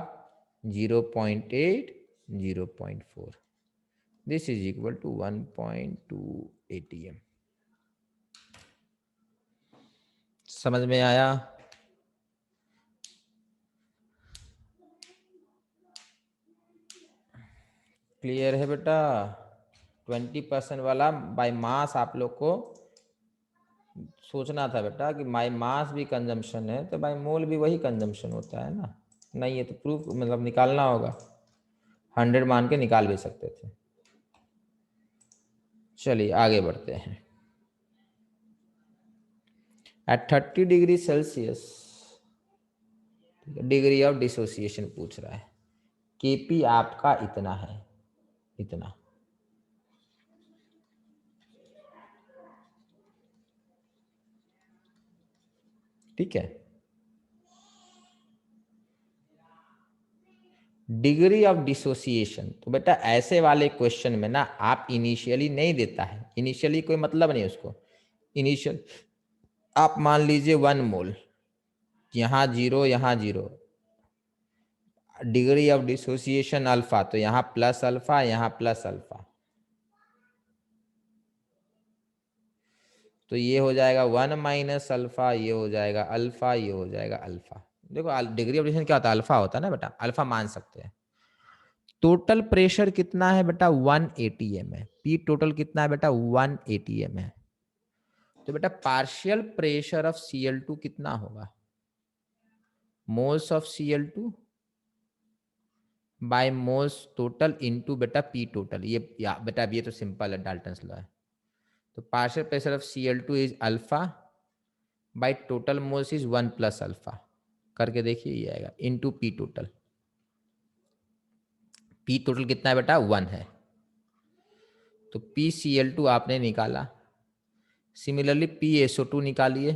0.8 0.4, this is equal to 1.2 ATM। समझ में आया? क्लियर है बेटा? 20% वाला बाय मास आप लोग को सोचना था बेटा कि बाय मास भी कंजम्पशन है तो बाय मोल भी वही कंजम्पशन होता है ना। नहीं है तो प्रूफ मतलब निकालना होगा, 100 मान के निकाल भी सकते थे। चलिए आगे बढ़ते हैं। At 30 degree Celsius degree of dissociation पूछ रहा है, केपी आपका इतना है, इतना। ठीक है, डिग्री ऑफ डिसोसिएशन। तो बेटा ऐसे वाले क्वेश्चन में ना आप इनिशियली नहीं देता है, इनिशियली कोई मतलब नहीं उसको। इनिशियल आप मान लीजिए 1 मोल, यहाँ 0 यहाँ 0, डिग्री ऑफ डिसोसिएशन अल्फा, तो यहाँ प्लस अल्फा यहाँ प्लस अल्फा, तो ये हो जाएगा 1 माइनस अल्फा, ये हो जाएगा अल्फा, ये हो जाएगा अल्फा। देखो डिग्री ऑफ डिसोसिएशन क्या होता है, अल्फा होता है ना बेटा, अल्फा मान सकते हैं। टोटल प्रेशर कितना है बेटा 1 ATM है, पी टोटल कितना है बेटा 1 ATM है। तो बेटा पार्शियल प्रेशर ऑफ Cl2 कितना होगा, moles of Cl2 by moles total into बेटा पी टोटल। ये बेटा ये तो सिंपल है, डाल्टन्स लॉ है। तो partial pressure of Cl2 is alpha by total moles is 1 plus alpha, करके देखिए ये आएगा into P total. P total कितना है बेटा 1 है, तो PCl2 आपने निकाला। सिमिलरली PSO2 निकालिए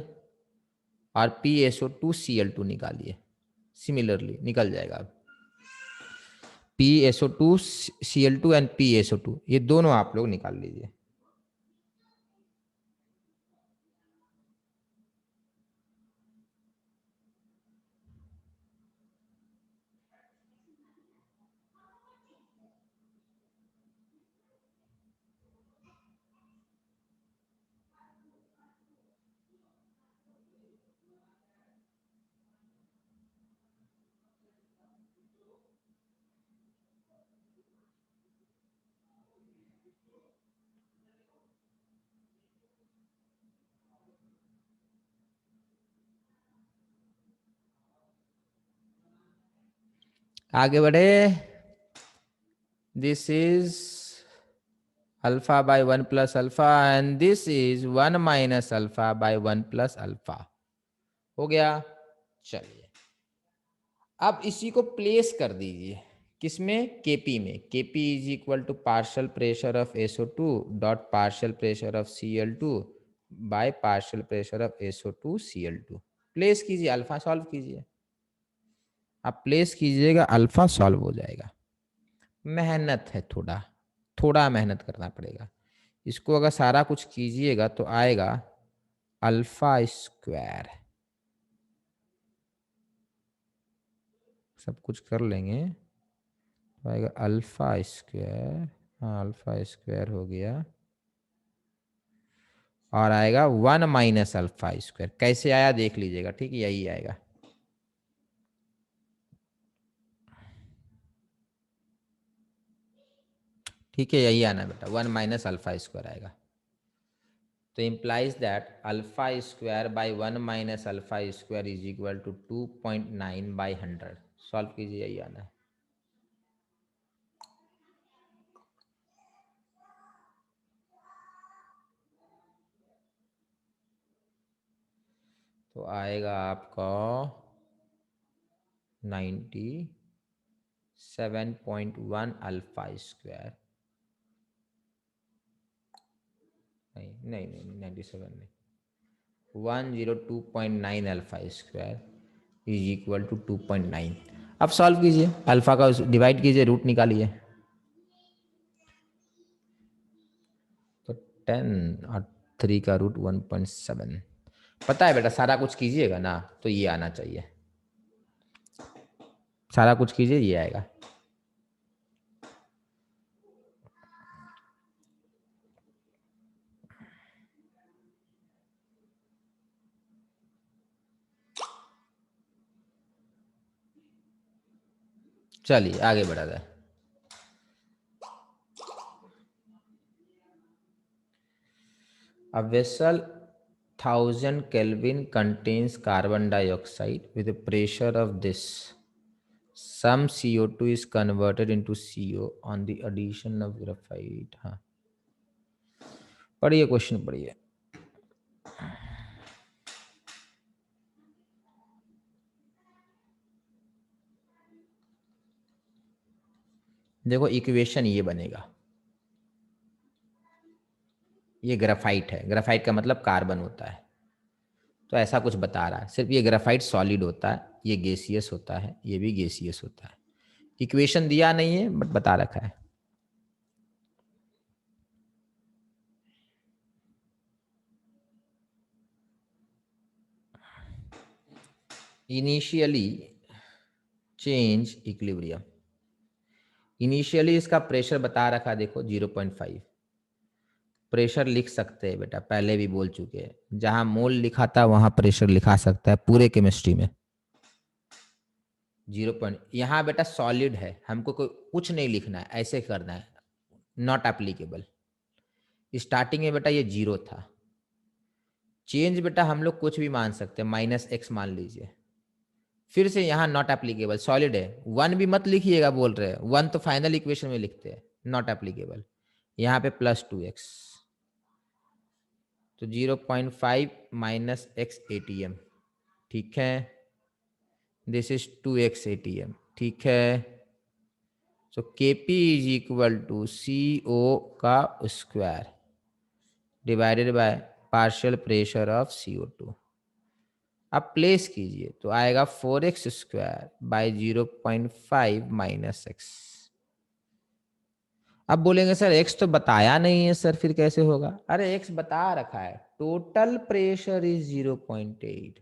और PSO2Cl2 निकालिए, सिमिलरली निकल जाएगा। अब PSO2Cl2 एंड PSO2 ये दोनों आप लोग निकाल लीजिए। आगे बढ़े, this is alpha by 1 plus alpha and this is 1 minus alpha by 1 plus alpha, हो गया। चलिए अब इसी को प्लेस कर दीजिए किसमें, केपी में। KP is equal to partial pressure of SO2 dot partial pressure of Cl2 by partial pressure of SO2 Cl2। Place कीजिए, अल्फा सॉल्व कीजिए, आप प्लेस कीजिएगा अल्फा सॉल्व हो जाएगा। मेहनत है, थोड़ा मेहनत करना पड़ेगा। इसको अगर सारा कुछ कीजिएगा तो आएगा अल्फा स्क्वायर, सब कुछ कर लेंगे तो आएगा अल्फा स्क्वायर, हाँ अल्फा स्क्वायर हो गया, और आएगा 1 माइनस अल्फा स्क्वायर। कैसे आया देख लीजिएगा, ठीक है, यही आएगा। ठीक है, यही आना बेटा, 1 माइनस अल्फा स्क्वायर आएगा। तो implies that alpha square by 1 minus alpha square is equal to 2.9 by 100। Solve कीजिए, यही आना है। तो आएगा आपका 97.1 अल्फा स्क्वायर, नहीं 97 नहीं, 102.9 alpha square is equal to 2.9। अब सॉल्व कीजिए, अल्फा का डिवाइड कीजिए, रूट निकालिए। तो 10 और 3 का रूट 1.7। पता है बेटा, सारा कुछ कीजिएगा ना तो ये आना चाहिए। सारा कुछ कीजिए, ये आएगा। चलिए आगे बढ़ा जाए। A vessel 1000 Kelvin contains carbon dioxide with a pressure of this. Some CO2 is converted into CO on the addition of graphite. हाँ, पढ़िए क्वेश्चन पढ़िए। देखो इक्वेशन ये बनेगा, ये ग्राफाइट है, ग्राफाइट का मतलब कार्बन होता है, तो ऐसा कुछ बता रहा है। सिर्फ ये ग्राफाइट सॉलिड होता है, ये गैसियस होता है, ये भी गैसियस होता है। इक्वेशन दिया नहीं है बट बता रखा है। इनिशियली चेंज इक्विलिब्रियम, इनिशियली इसका प्रेशर बता रखा है, देखो 0.5। प्रेशर लिख सकते हैं बेटा, पहले भी बोल चुके हैं, जहां मोल लिखा था वहां प्रेशर लिखा सकता है पूरे केमिस्ट्री में। 0. यहाँ बेटा सॉलिड है, हमको कोई कुछ नहीं लिखना है, ऐसे करना है, नॉट एप्लीकेबल। स्टार्टिंग में बेटा ये 0 था, चेंज बेटा हम लोग कुछ भी मान सकते हैं, -x मान लीजिए, फिर से यहाँ नॉट एप्लीकेबल, सॉलिड है, 1 भी मत लिखिएगा बोल रहे हैं, 1 तो फाइनल इक्वेशन में लिखते हैं, नॉट एप्लीकेबल। यहाँ पे +2x, तो 0.5 - x ATM, ठीक है, दिस इज 2x ATM, ठीक है। So Kp is equal to CO का square divided by partial pressure of CO2। अब प्लेस कीजिए तो आएगा 4x स्क्वायर बाई 0.5 - x। अब बोलेंगे सर x तो बताया नहीं है सर, फिर कैसे होगा? अरे x बता रखा है, टोटल प्रेशर इज 0.8,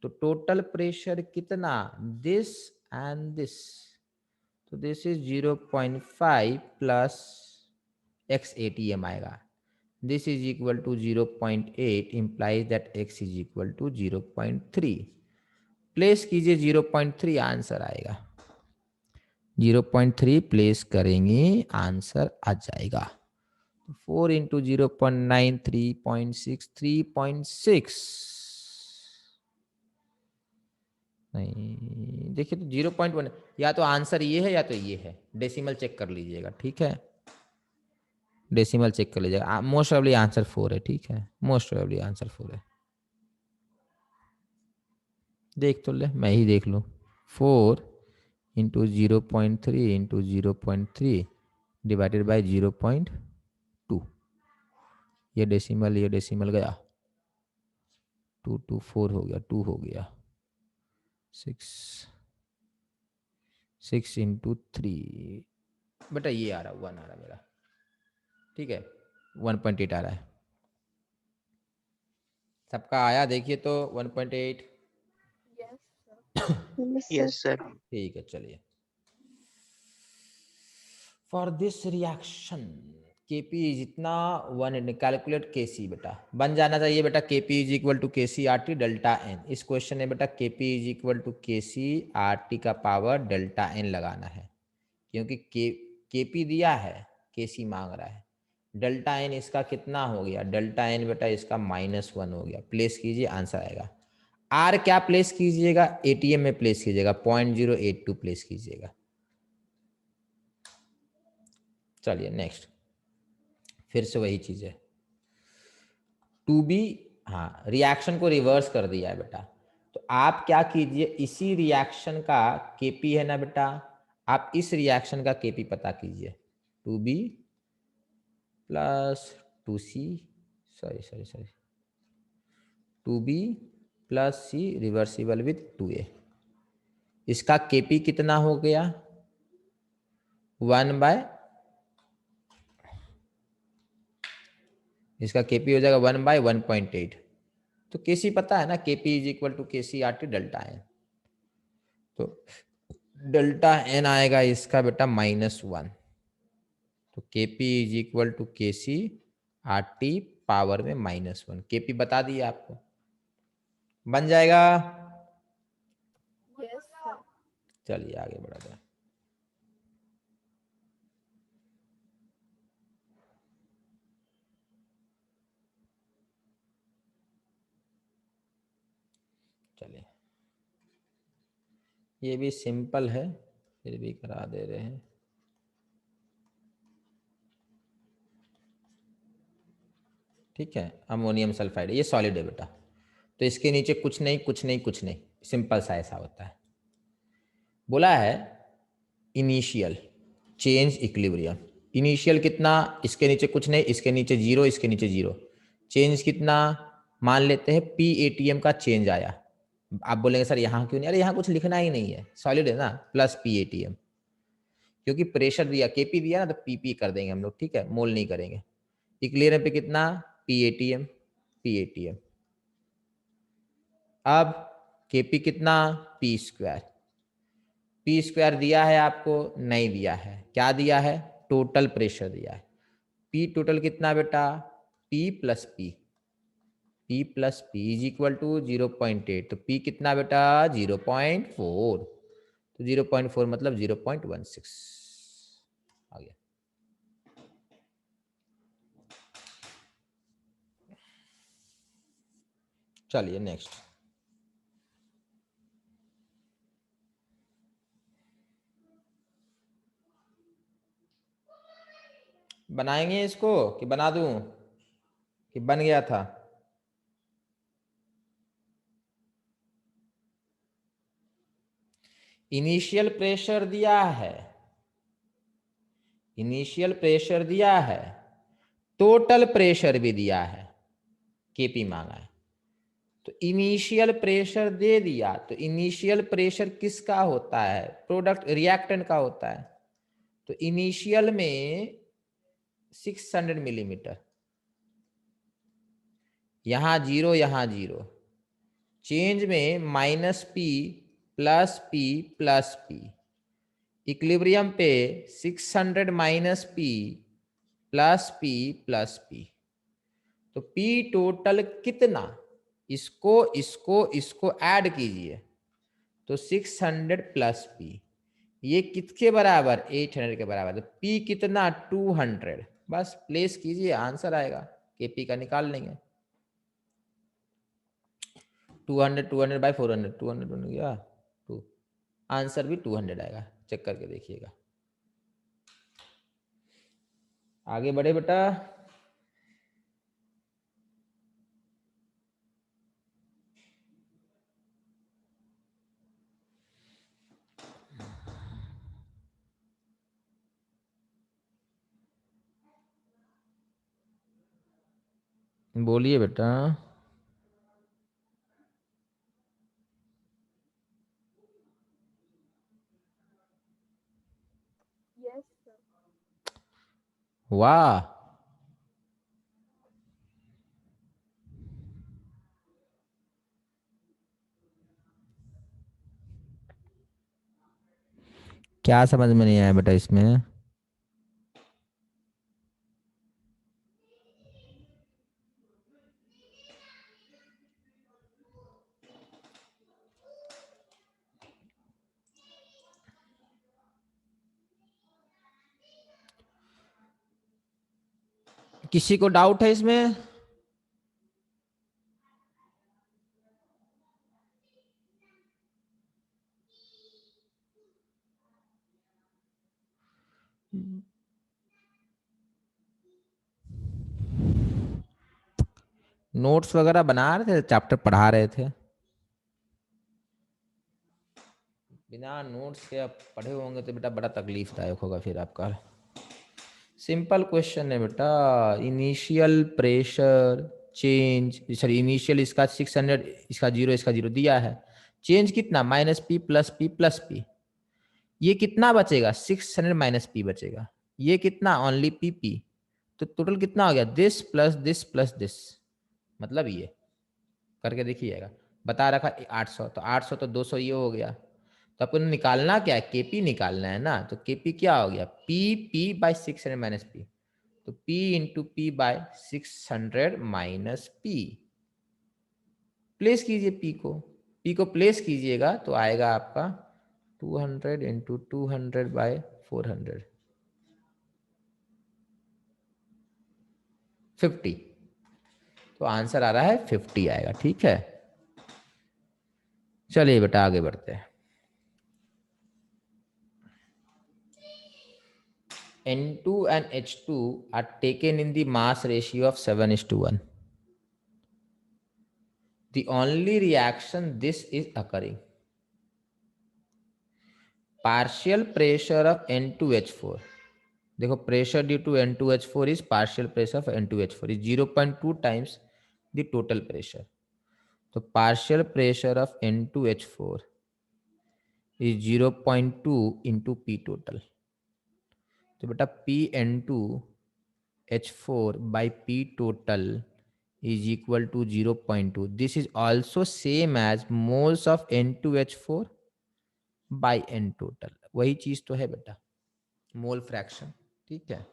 तो टोटल प्रेशर कितना, दिस एंड दिस, तो this is 0.5 plus x ATM आएगा, this is equal to 0.8 implies that x is equal to 0.3। Place कीजिए 0.3, आंसर आएगा 0.3, प्लेस करेंगे आंसर आ जाएगा। 4 इंटू 0.9 3.6, 3.6 नहीं, देखिए तो 0.1, या तो आंसर ये है या तो ये है, डेसिमल चेक कर लीजिएगा, ठीक है, डेसिमल चेक कर लीजिएगा। मोस्ट प्रोबेबली आंसर 4 है, ठीक है, मोस्ट प्रोबेबली आंसर 4 है। देख तो ले, मैं ही देख लूँ, 4 इंटू 0.3 इंटू 0.3 डिवाइडेड बाई 0.2, ये डेसिमल गया, 2 2 4 हो गया, 2 हो गया, 6 इंटू 3, बेटा ये आ रहा 1 आ रहा मेरा, ठीक है, 1.8 आ रहा है। सबका आया देखिए तो 1.8, Yes, sir. ठीक है। चलिए, for this reaction Kp is इतना 1, कैलकुलेट Kc, बेटा बन जाना चाहिए बेटा, Kp is equal to Kc RT delta n। इस क्वेश्चन में बेटा Kp is equal to Kc RT का पावर डेल्टा n लगाना है, क्योंकि Kp दिया है, Kc मांग रहा है, डेल्टा n इसका कितना हो गया, डेल्टा n बेटा इसका -1 हो गया। प्लेस कीजिए, आंसर आएगा। R क्या प्लेस कीजिएगा, ATM में प्लेस कीजिएगा, 0.082 प्लेस कीजिएगा। चलिए नेक्स्ट, फिर से वही चीज है, 2B, हाँ रिएक्शन को रिवर्स कर दिया है बेटा, तो आप क्या कीजिए, इसी रिएक्शन का Kp है ना बेटा, आप इस रिएक्शन का Kp पता कीजिए, 2B plus 2C, sorry 2B plus C reversible with 2A, इसका Kp कितना हो गया, 1 बाय, इसका Kp हो जाएगा 1 बाय 1.8, तो Kc पता है ना, Kp is equal to Kc RT delta n, तो डेल्टा एन आएगा इसका बेटा -1, तो केपी इज इक्वल टू के सी आर टी पावर में -1। केपी बता दिया आपको, बन जाएगा। Yes, sir. चलिए आगे बढ़ा जाए। चलिए, ये भी सिंपल है, फिर भी करा दे रहे हैं। ठीक है, अमोनियम सल्फाइड, ये सॉलिड है बेटा, तो इसके नीचे कुछ नहीं कुछ नहीं कुछ नहीं, सिंपल सा ऐसा होता है। बोला है इनिशियल चेंज इक्विलिब्रियम, इनिशियल कितना, इसके नीचे कुछ नहीं, इसके नीचे 0, इसके नीचे 0, चेंज कितना, मान लेते हैं PATM का चेंज आया। आप बोलेंगे सर यहाँ क्यों नहीं, अरे यहाँ कुछ लिखना ही नहीं है, सॉलिड है ना, प्लस PATM, क्योंकि प्रेशर दिया KP दिया ना, तो PP कर देंगे हम लोग, ठीक है, मोल नहीं करेंगे। इक्विलिब्रियम पे कितना, PATM। अब KP कितना, P स्क्वायर दिया है आपको, नहीं दिया है, क्या दिया है, टोटल प्रेशर दिया है। P टोटल कितना बेटा, P plus P is equal to 0.8, तो P कितना बेटा 0.4, तो 0.4 मतलब 0.16 आ गया। चलिए नेक्स्ट, बनाएंगे इसको कि बना दूं, कि बन गया था। इनिशियल प्रेशर दिया है, इनिशियल प्रेशर दिया है, टोटल प्रेशर भी दिया है, केपी मांगा है, तो इनिशियल प्रेशर दे दिया, तो इनिशियल प्रेशर किसका होता है, प्रोडक्ट रिएक्टेंट का होता है, तो इनिशियल में 600 मिलीमीटर, यहां 0 यहां 0, चेंज में -P plus P plus P, equilibrium पे 600 -P plus P plus P, तो P टोटल कितना, इसको ऐड कीजिए, तो 600 प्लस P, ये किसके बराबर, 800 के बराबर, तो P कितना 200, बस प्लेस कीजिए आंसर आएगा, KP का निकाल लेंगे। 200 बाई 400, 200 बन गया 2, आंसर भी 200 आएगा, चेक करके देखिएगा। आगे बढ़े बेटा, बोलिए बेटा। Yes, sir. वाह, क्या समझ में नहीं आया बेटा इसमें, किसी को डाउट है इसमें? नोट्स वगैरह बना रहे थे, चैप्टर पढ़ा रहे थे, बिना नोट्स के आप पढ़े होंगे तो बेटा बड़ा तकलीफदायक होगा फिर आपका। सिंपल क्वेश्चन है बेटा, initial pressure change, sorry initial इसका 600, इसका 0, इसका 0 दिया है, चेंज कितना -P plus P plus P, ये कितना बचेगा 600 -P बचेगा, ये कितना ओनली PP, तो टोटल कितना हो गया दिस प्लस दिस, मतलब ये करके देखिएगा, बता रखा 800, तो 800 तो 200 ये हो गया, तो आपको निकालना क्या है, केपी निकालना है ना। तो केपी क्या हो गया, पी बाई 600 माइनस पी, तो P into P by 600 minus P. Place कीजिए पी को प्लेस कीजिएगा तो आएगा आपका 200 इंटू 200 बाय 400, 50। तो आंसर आ रहा है 50 आएगा। ठीक है, चलिए बेटा आगे बढ़ते हैं। N2 and H2 are taken in the mass ratio of 7:1. The only reaction this is occurring. Partial pressure of N2H4. देखो pressure due to N2H4 is partial pressure of N2H4 is 0.2 times the total pressure. तो partial pressure of N2H4 is 0.2 into P total. तो बेटा P(N2H4) by P total is equal to 0.2. This is also same as moles of N2H4 by N total. वही चीज तो है बेटा, मोल फ्रैक्शन। ठीक है,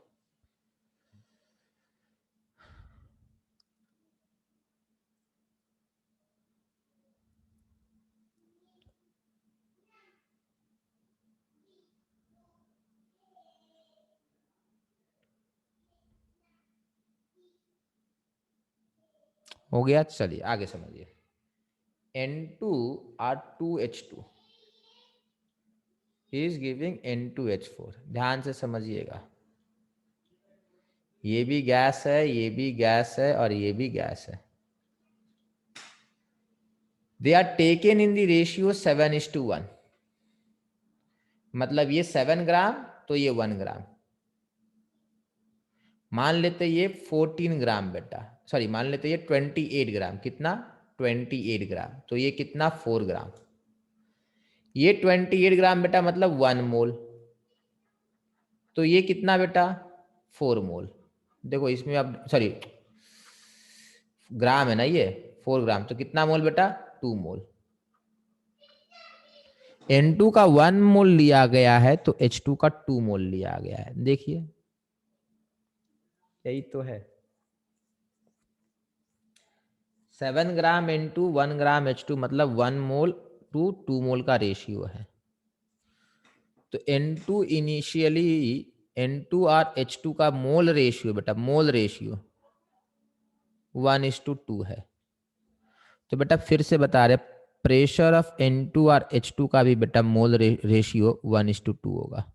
हो गया। चलिए आगे समझिए। N2R2H2 is giving N2H4। ध्यान से समझिएगा, ये भी गैस है, ये भी गैस है और ये भी गैस है। They are taken in the ratio 7:1। मतलब ये 7 ग्राम तो ये 1 ग्राम। मान लेते ये 14 ग्राम बेटा, सॉरी मान लेते ये 28 ग्राम। कितना, 28 ग्राम। तो ये कितना, 4 ग्राम। ये 28 ग्राम बेटा मतलब 1 मोल। तो ये कितना बेटा, 4 मोल। देखो इसमें अब सॉरी ग्राम है ना, ये 4 ग्राम। तो कितना मोल बेटा, 2 मोल। N2 का 1 मोल लिया गया है तो H2 का 2 मोल लिया गया है। देखिए यही तो है, 7 ग्राम N2 1 ग्राम H2 मतलब 1 मोल टू 2 मोल का रेशियो है। तो N2 इनिशियली N2 और H2 का मोल रेशियो बेटा, मोल रेशियो 1:2 है। तो बेटा फिर से बता रहे, प्रेशर ऑफ N2 और H2 का भी बेटा मोल रेशियो 1:2 होगा।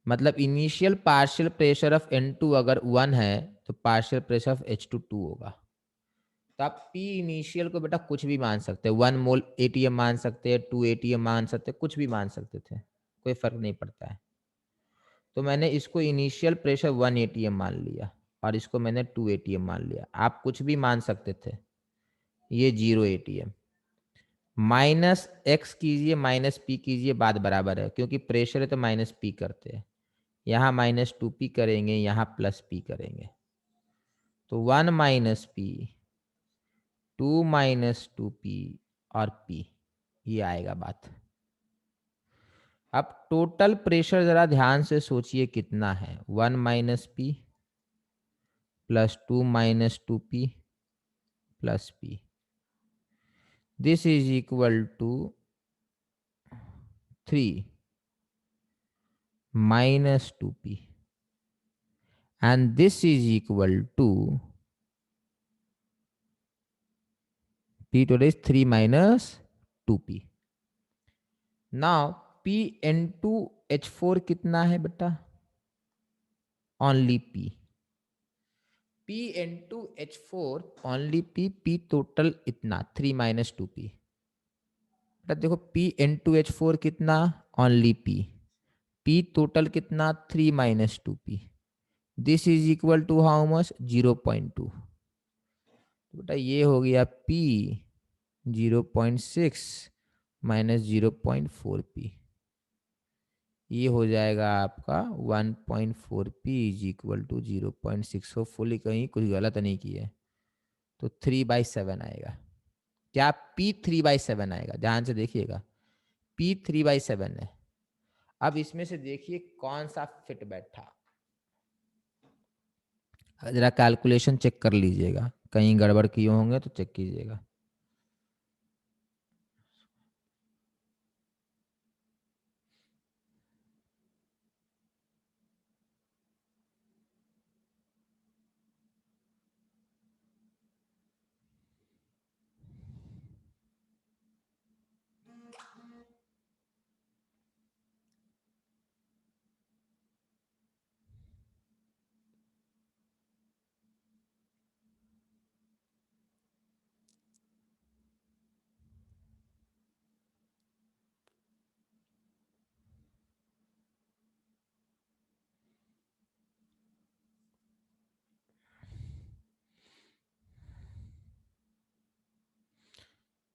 मतलब initial partial pressure of N2 अगर 1 है तो पार्शियल प्रेशर ऑफ H2 2 होगा। तो आप P इनिशियल को बेटा कुछ भी मान सकते हैं, 1 मोल ATM मान सकते हैं, 2 ATM मान सकते हैं, कुछ भी मान सकते थे, कोई फर्क नहीं पड़ता है। तो मैंने इसको इनिशियल प्रेशर 1 ATM मान लिया और इसको मैंने 2 ATM मान लिया। आप कुछ भी मान सकते थे, ये 0 ATM। माइनस एक्स कीजिए माइनस पी कीजिए, बात बराबर है, क्योंकि प्रेशर है तो माइनस पी करते हैं। यहाँ -2p करेंगे, यहाँ +p करेंगे। तो 1 माइनस पी, 2 माइनस 2p और p, ये आएगा बात। अब टोटल प्रेशर जरा ध्यान से सोचिए कितना है, 1 minus P plus 2 minus 2p plus p। This is equal to 3 minus 2p and this is equal to p total is 3 minus 2p. Now Pn2H4 कितना है बेटा, only p। Pn2H4 only p total इतना 3 minus 2p। बेटा देखो Pn2H4 कितना, only p total कितना, 3 minus 2p। This is equal to how much, 0.2। बेटा ये हो गया P 0.6 माइनस 0.4p, ये हो जाएगा आपका 1.4p is equal to 0.6। Hopefully कहीं कुछ गलत नहीं किया, तो 3/7 आएगा। क्या P3/7 आएगा, ध्यान से देखिएगा, P3/7 है। अब इसमें से देखिए कौन सा फिट बैठा, जरा कैलकुलेशन चेक कर लीजिएगा, कहीं गड़बड़ किए होंगे तो चेक कीजिएगा।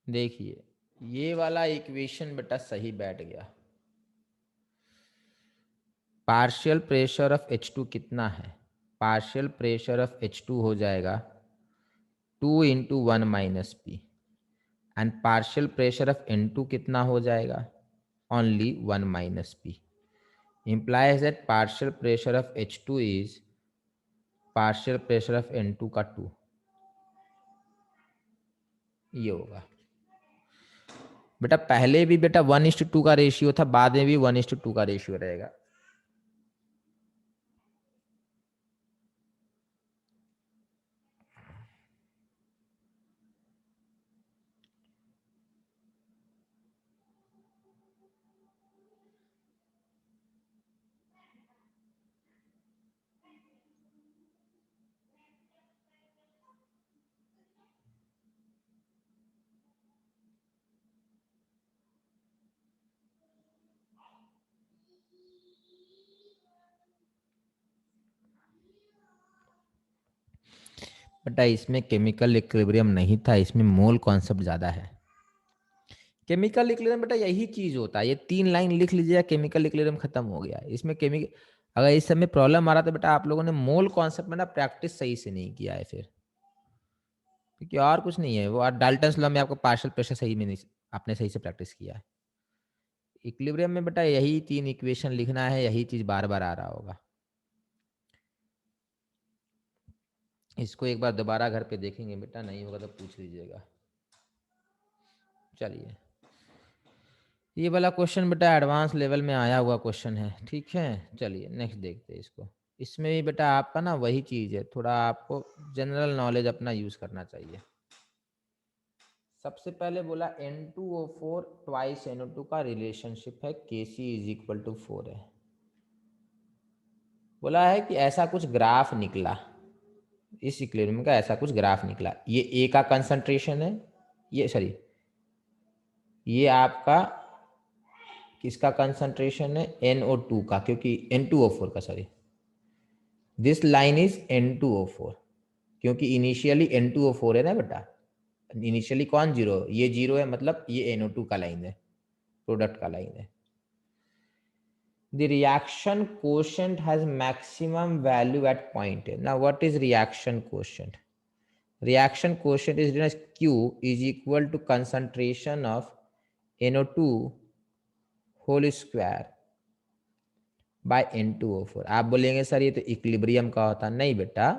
देखिए ये वाला इक्वेशन बेटा सही बैठ गया। पार्शियल प्रेशर ऑफ H2 कितना है, पार्शियल प्रेशर ऑफ H2 हो जाएगा 2 × 1 - P, and partial pressure of N2 कितना हो जाएगा, only 1 - P, implies that partial pressure of H2 is partial pressure of N2 का 2, ये होगा बेटा। पहले भी बेटा 1:2 का रेशियो था, बाद में भी 1:2 का रेशियो रहेगा। बेटा इसमें केमिकल इक्विलिब्रियम नहीं था, इसमें मोल कॉन्सेप्ट ज्यादा है। केमिकल इक्विलिब्रियम बेटा यही चीज होता है, ये 3 लाइन लिख लीजिए, केमिकल इक्विलिब्रियम खत्म हो गया। इसमें केमिकल, अगर इस समय प्रॉब्लम आ रहा तो बेटा आप लोगों ने मोल कॉन्सेप्ट में ना प्रैक्टिस सही से नहीं किया है फिर, क्योंकि और कुछ नहीं है। वो डाल्टन्स लॉ में आपको पार्शियल प्रेशर सही में नहीं, आपने सही से प्रैक्टिस किया है। इक्विलिब्रियम में बेटा यही 3 इक्वेशन लिखना है, यही चीज बार बार आ रहा होगा। इसको एक बार दोबारा घर पे देखेंगे बेटा, नहीं होगा तो पूछ लीजिएगा। चलिए ये वाला क्वेश्चन बेटा एडवांस लेवल में आया हुआ क्वेश्चन है, ठीक है। चलिए नेक्स्ट देखते हैं इसको। इसमें भी बेटा आपका ना वही चीज है, थोड़ा आपको जनरल नॉलेज अपना यूज करना चाहिए। सबसे पहले बोला N2O4 ट्वाइस NO2 का रिलेशनशिप है Kc = 4 है। बोला है कि ऐसा कुछ ग्राफ निकला, इस इक्विलिब्रियम का ऐसा कुछ ग्राफ निकला। ये A का कंसंट्रेशन है, ये सॉरी ये आपका किसका कंसंट्रेशन है, NO2 का, क्योंकि N2O4 का, sorry this line is N2O4, क्योंकि इनिशियली N2O4 है ना बेटा, इनिशियली कौन जीरो, ये जीरो है, मतलब ये NO2 का लाइन है, प्रोडक्ट का लाइन है। The reaction quotient has maximum value at point A. Now what is reaction quotient? Reaction quotient is written as Q is equal to concentration of NO2 whole square by N2O4। आप बोलेंगे सर ये तो इक्विलिब्रियम का होता, नहीं बेटा,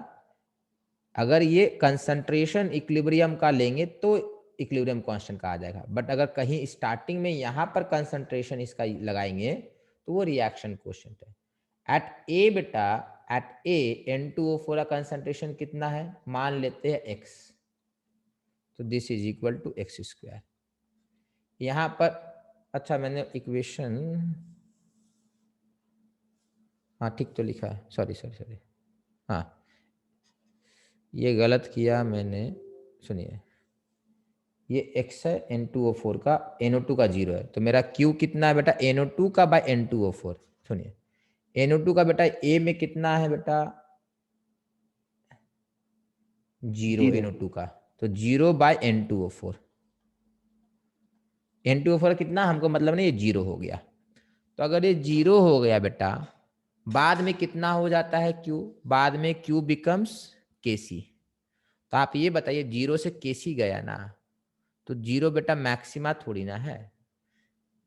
अगर ये कंसंट्रेशन इक्विलिब्रियम का लेंगे तो इक्विलिब्रियम कांस्टेंट का आ जाएगा, बट अगर कहीं स्टार्टिंग में यहाँ पर कंसंट्रेशन इसका लगाएंगे तो वो रिएक्शन कोएफिशिएंट है। एट ए बेटा, एट ए N2O4 का कंसंट्रेशन कितना है, मान लेते हैं x, तो this is equal to x²। यहाँ पर अच्छा मैंने इक्वेशन, हाँ ठीक तो लिखा है, सॉरी सॉरी सॉरी, हाँ ये गलत किया मैंने, सुनिए ये x है N2O4 का, NO2 का 0 है, तो मेरा Q कितना है बेटा, NO2 का बाय N2O4। सुनिए NO2 का बेटा A में कितना है बेटा, 0 NO2 का, तो 0 बाय N2O4। N2O4 कितना हमको मतलब नहीं, ये 0 हो गया। तो अगर ये 0 हो गया बेटा, बाद में कितना हो जाता है Q, बाद में Q बिकम्स Kc। तो आप ये बताइए 0 से Kc गया ना, तो जीरो बेटा मैक्सिमा थोड़ी ना है।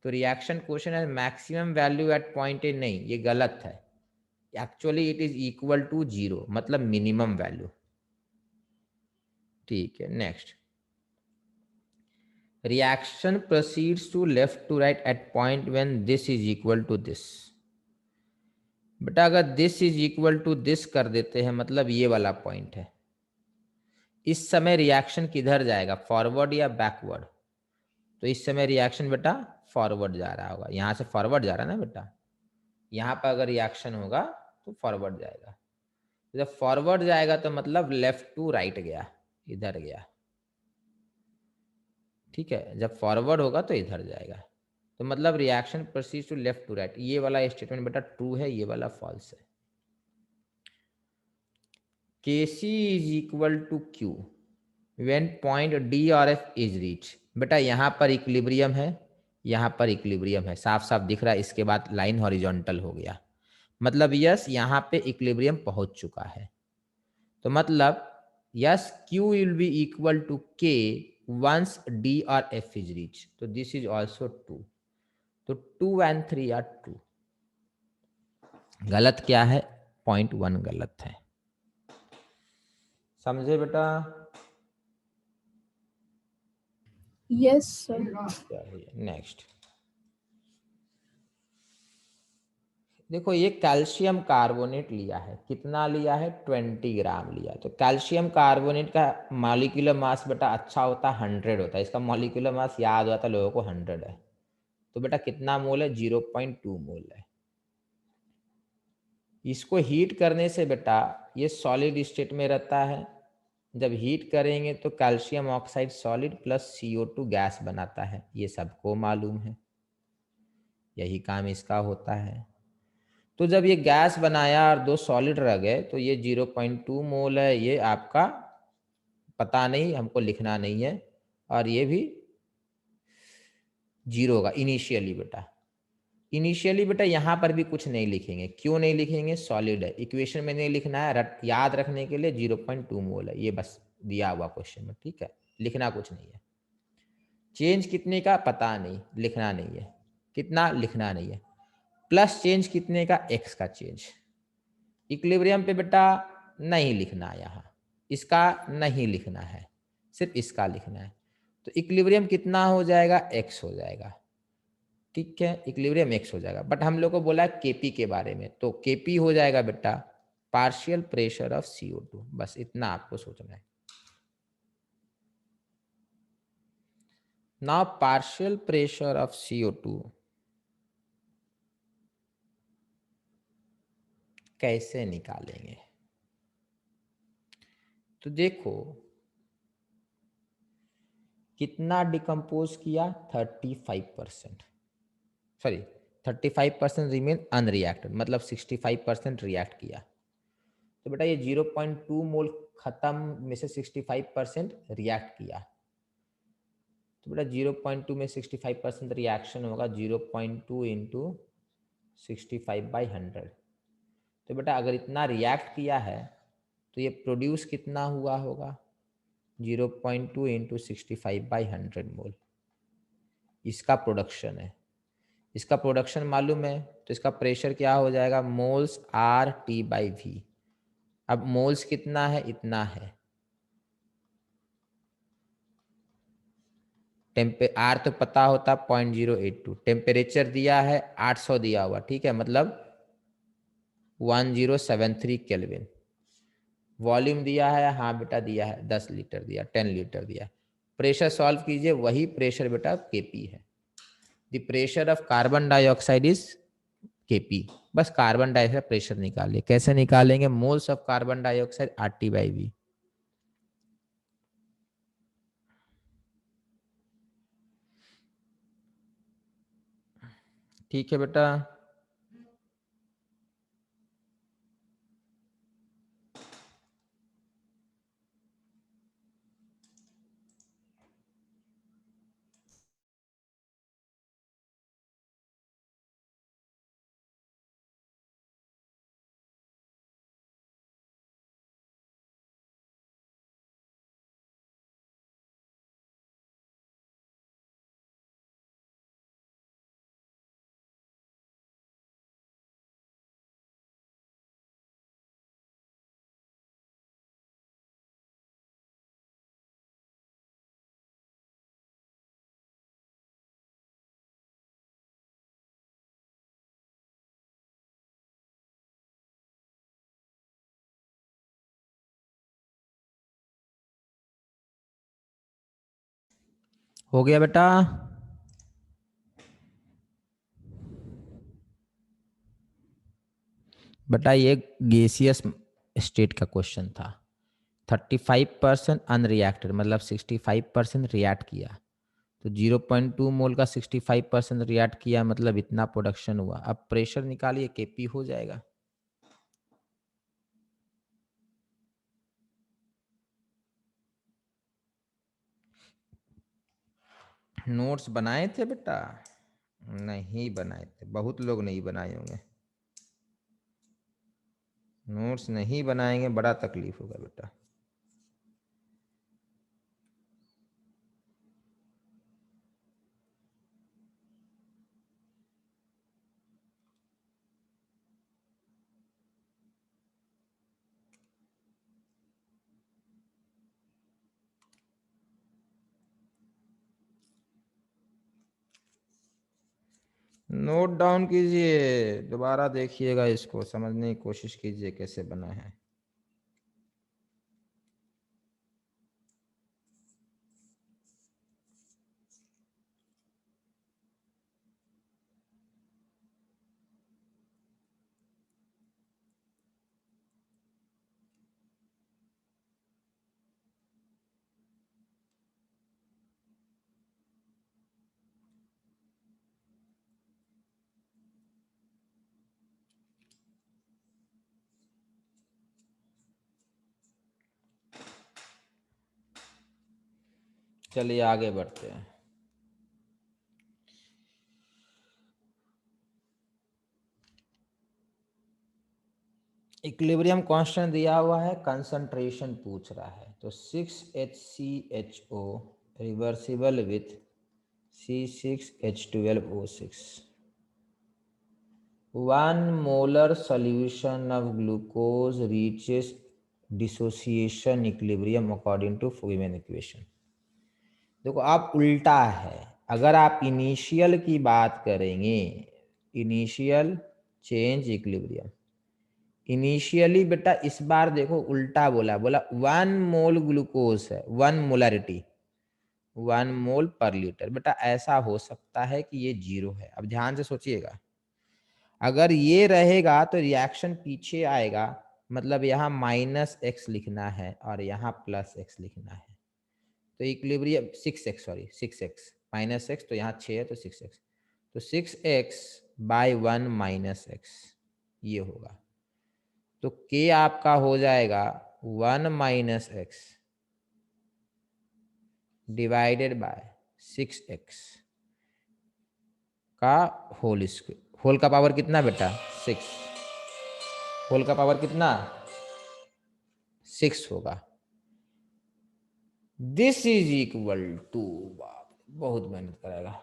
तो रिएक्शन क्वेश्चन है maximum value at point A, नहीं ये गलत है। Actually it is equal to zero, मतलब मिनिमम वैल्यू। ठीक है, next. Reaction proceeds to left to right at point when this is equal to this. बेटा अगर this is equal to this कर देते हैं, मतलब ये वाला पॉइंट है, इस समय रिएक्शन किधर जाएगा, फॉरवर्ड या बैकवर्ड? तो इस समय रिएक्शन बेटा फॉरवर्ड जा रहा होगा, यहाँ से फॉरवर्ड जा रहा है ना बेटा, यहाँ पर अगर रिएक्शन होगा तो फॉरवर्ड जाएगा। जब फॉरवर्ड जाएगा तो मतलब लेफ्ट टू राइट गया, इधर गया। ठीक है, जब फॉरवर्ड होगा तो इधर जाएगा, तो मतलब reaction proceeds to left to right. ये वाला स्टेटमेंट बेटा ट्रू है, ये वाला फॉल्स है। Kc is equal to Q when point D और F इज रीच। बेटा यहाँ पर इक्विलिब्रियम है, यहाँ पर इक्विलिब्रियम है, साफ साफ दिख रहा है। इसके बाद लाइन हॉरिजॉन्टल हो गया, मतलब यस यहाँ पे इक्विलिब्रियम पहुंच चुका है। तो मतलब yes Q will be equal to K once D और F इज रीच। तो दिस इज ऑल्सो ट्रू। तो 2 and 3 आर ट्रू। गलत क्या है, पॉइंट 1 गलत है। समझे बेटा? Yes, sir. नेक्स्ट देखो, ये कैल्शियम कार्बोनेट लिया है, कितना लिया है, 20 ग्राम लिया। तो कैल्शियम कार्बोनेट का मॉलिक्यूलर मास बेटा अच्छा होता है 100 होता है, इसका मॉलिक्यूलर मास याद होता है लोगों को 100 है। तो बेटा कितना मोल है, 0.2 मोल है। इसको हीट करने से बेटा ये सॉलिड स्टेट में रहता है। जब हीट करेंगे तो calcium oxide solid plus CO2 gas बनाता है, ये सबको मालूम है, यही काम इसका होता है। तो जब ये गैस बनाया और 2 सॉलिड रह गए तो ये 0.2 मोल है, ये आपका पता नहीं, हमको लिखना नहीं है। और ये भी 0 होगा इनिशियली बेटा। इनिशियली बेटा यहाँ पर भी कुछ नहीं लिखेंगे, क्यों नहीं लिखेंगे, सॉलिड है, इक्वेशन में नहीं लिखना है, याद रखने के लिए 0.2 मोल है, ये बस दिया हुआ क्वेश्चन में। ठीक है, लिखना कुछ नहीं है। चेंज कितने का पता नहीं, लिखना नहीं है, कितना लिखना नहीं है। प्लस चेंज कितने का, x का चेंज। इक्विलिब्रियम पे बेटा नहीं लिखना, यहाँ इसका नहीं लिखना है, सिर्फ इसका लिखना है। तो इक्विलिब्रियम कितना हो जाएगा, x हो जाएगा। ठीक है, इक्विलिब्रियम x हो जाएगा। बट हम लोग को बोला है Kp के बारे में, तो Kp हो जाएगा बेटा पार्शियल प्रेशर ऑफ CO2। बस इतना आपको सोचना है। Now partial pressure of CO2 कैसे निकालेंगे? तो देखो कितना डिकम्पोज किया, 35%, सॉरी 35% रिमेन अनरिएक्टेड, मतलब 65% रिएक्ट किया। तो बेटा ये 0.2 मोल खत्म में से 65% रिएक्ट किया। तो बेटा 0.2 में 65% रिएक्शन होगा, 0.2 इंटू 65/100। तो बेटा अगर इतना रिएक्ट किया है तो ये प्रोड्यूस कितना हुआ होगा, 0.2 इंटू 65/100 मोल। इसका प्रोडक्शन है, इसका प्रोडक्शन मालूम है, तो इसका प्रेशर क्या हो जाएगा, मोल्स RT/V। अब मोल्स कितना है, इतना है। R तो पता होता 0.082, टेम्परेचर दिया है 800 दिया हुआ, ठीक है, मतलब 1073 केल्विन। वॉल्यूम दिया है, हाँ बेटा दिया है, 10 लीटर दिया, 10 लीटर दिया। प्रेशर सॉल्व कीजिए, वही प्रेशर बेटा Kp है। The pressure of carbon dioxide is Kp। बस कार्बन डाइऑक्साइड प्रेशर निकालिए, कैसे निकालेंगे, moles of carbon dioxide RT/V। ठीक है बेटा। हो गया बेटा? बेटा ये गैसियस स्टेट का क्वेश्चन था। 35% अनरिएक्टेड मतलब 65% रिएक्ट किया, तो 0.2 मोल का 65% रिएक्ट किया मतलब इतना प्रोडक्शन हुआ। अब प्रेशर निकालिए, केपी हो जाएगा। नोट्स बनाए थे बेटा? नहीं बनाए थे, बहुत लोग नहीं बनाए होंगे। नोट्स नहीं बनाएंगे बड़ा तकलीफ होगा बेटा। नोट डाउन कीजिए, दोबारा देखिएगा, इसको समझने की कोशिश कीजिए कैसे बना है। चलिए आगे बढ़ते हैं। इक्विलिब्रियम कांस्टेंट दिया हुआ है, कंसंट्रेशन पूछ रहा है, तो 6HCHO reversible with C6H12O6, 1 molar solution of glucose reaches dissociation equilibrium according to Feynman equation। देखो आप उल्टा है, अगर आप इनिशियल की बात करेंगे, इनिशियल चेंज इक्विलिब्रियम, इनिशियली बेटा इस बार देखो उल्टा बोला, बोला 1 मोल ग्लूकोज है, 1 मोलरिटी 1 मोल पर लीटर। बेटा ऐसा हो सकता है कि ये 0 है। अब ध्यान से सोचिएगा, अगर ये रहेगा तो रिएक्शन पीछे आएगा, मतलब यहाँ -x लिखना है और यहाँ +x लिखना है, तो equilibrium 6x, sorry 6x -x, तो यहाँ 6 है तो 6x, तो 6x बाय 1 -x ये होगा। तो k आपका हो जाएगा 1 -x डिवाइडेड बाय 6x का होल स्क्वायर। होल का पावर कितना बेटा? 6। होल का पावर कितना? 6 होगा। दिस इज इक्वल टू, बहुत मेहनत कराएगा,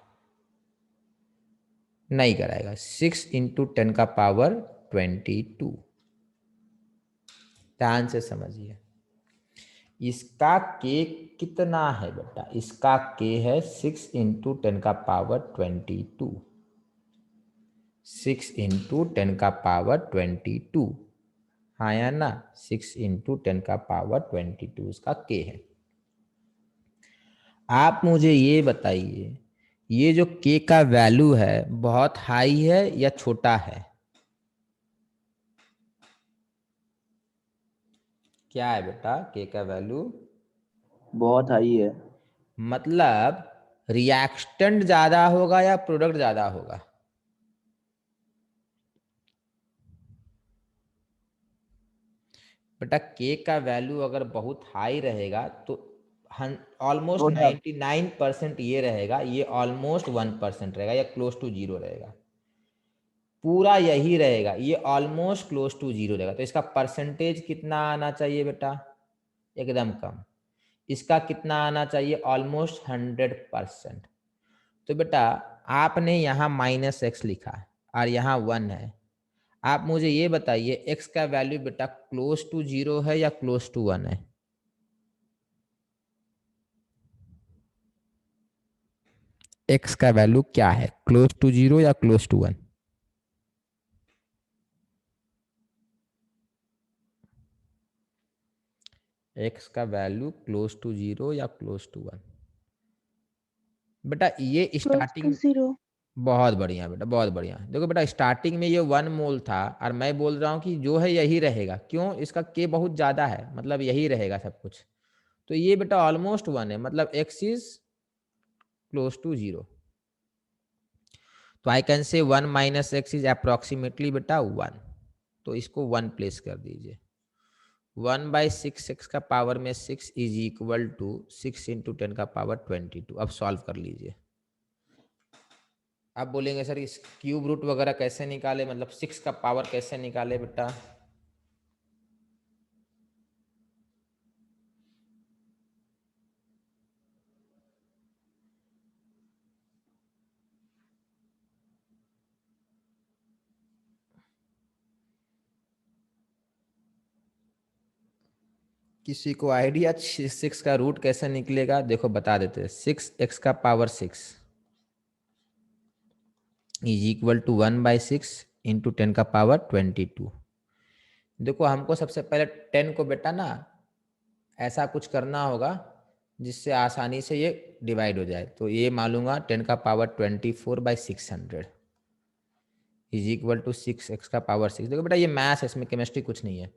नहीं कराएगा, 6 × 10⁻²2। ध्यान से समझिए, इसका k कितना है बेटा? इसका k है 6 × 10⁻²2, 6 × 10⁻²2, हाँ या ना? 6 × 10⁻²2 इसका k है। आप मुझे ये बताइए, ये जो k का वैल्यू है बहुत हाई है या छोटा है? क्या है बेटा k का वैल्यू? बहुत हाई है। मतलब रिएक्टेंट ज्यादा होगा या प्रोडक्ट ज्यादा होगा? बेटा k का वैल्यू अगर बहुत हाई रहेगा तो ऑलमोस्ट 99% ये रहेगा, ये ऑलमोस्ट 1% रहेगा या क्लोज टू 0 रहेगा, पूरा यही रहेगा, ये ऑलमोस्ट क्लोज टू 0 रहेगा। तो इसका परसेंटेज कितना आना चाहिए बेटा? एकदम कम। इसका कितना आना चाहिए? ऑलमोस्ट 100%। तो बेटा आपने यहाँ -x लिखा और यहाँ 1 है, आप मुझे ये बताइए x का वैल्यू बेटा क्लोज टू 0 है या क्लोज टू 1 है? x का वैल्यू क्या है, क्लोज टू 0 या क्लोज टू 1? x का वैल्यू क्लोज टू 0 या क्लोज टू 1? बेटा ये close to स्टार्टिंग, 0. बहुत बढ़िया बेटा, बहुत बढ़िया। देखो बेटा स्टार्टिंग में ये 1 मोल था और मैं बोल रहा हूँ कि जो है यही रहेगा, क्यों, इसका के बहुत ज़्यादा है, मतलब यही रहेगा सब कुछ। तो ये बेटा ऑलमोस्ट 1 है, मतलब x इज क्लोज टू 0। तो आई कैन से 1 माइनस एक्स इज अप्रोक्सीमेटली बेटा 1। तो इसको 1 प्लेस कर दीजिए। 1/6 एक्स का पावर में 6 इज इक्वल टू 6 इंटू 10 का पावर 22। अब सॉल्व कर लीजिए। आप बोलेंगे सर इस क्यूब रूट वगैरह कैसे निकाले, मतलब 6 का पावर कैसे निकाले बेटा। किसी को आइडिया 6 का रूट कैसे निकलेगा? देखो बता देते हैं। 6 का power 6 is equal to 1/6 into 10 का पावर 22। देखो हमको सबसे पहले 10 को बेटा ना ऐसा कुछ करना होगा जिससे आसानी से ये डिवाइड हो जाए। तो ये मालूंगा 10 का power 24/600 is equal to 6x का पावर 6। देखो बेटा ये मैथ्स है, इसमें केमिस्ट्री कुछ नहीं है।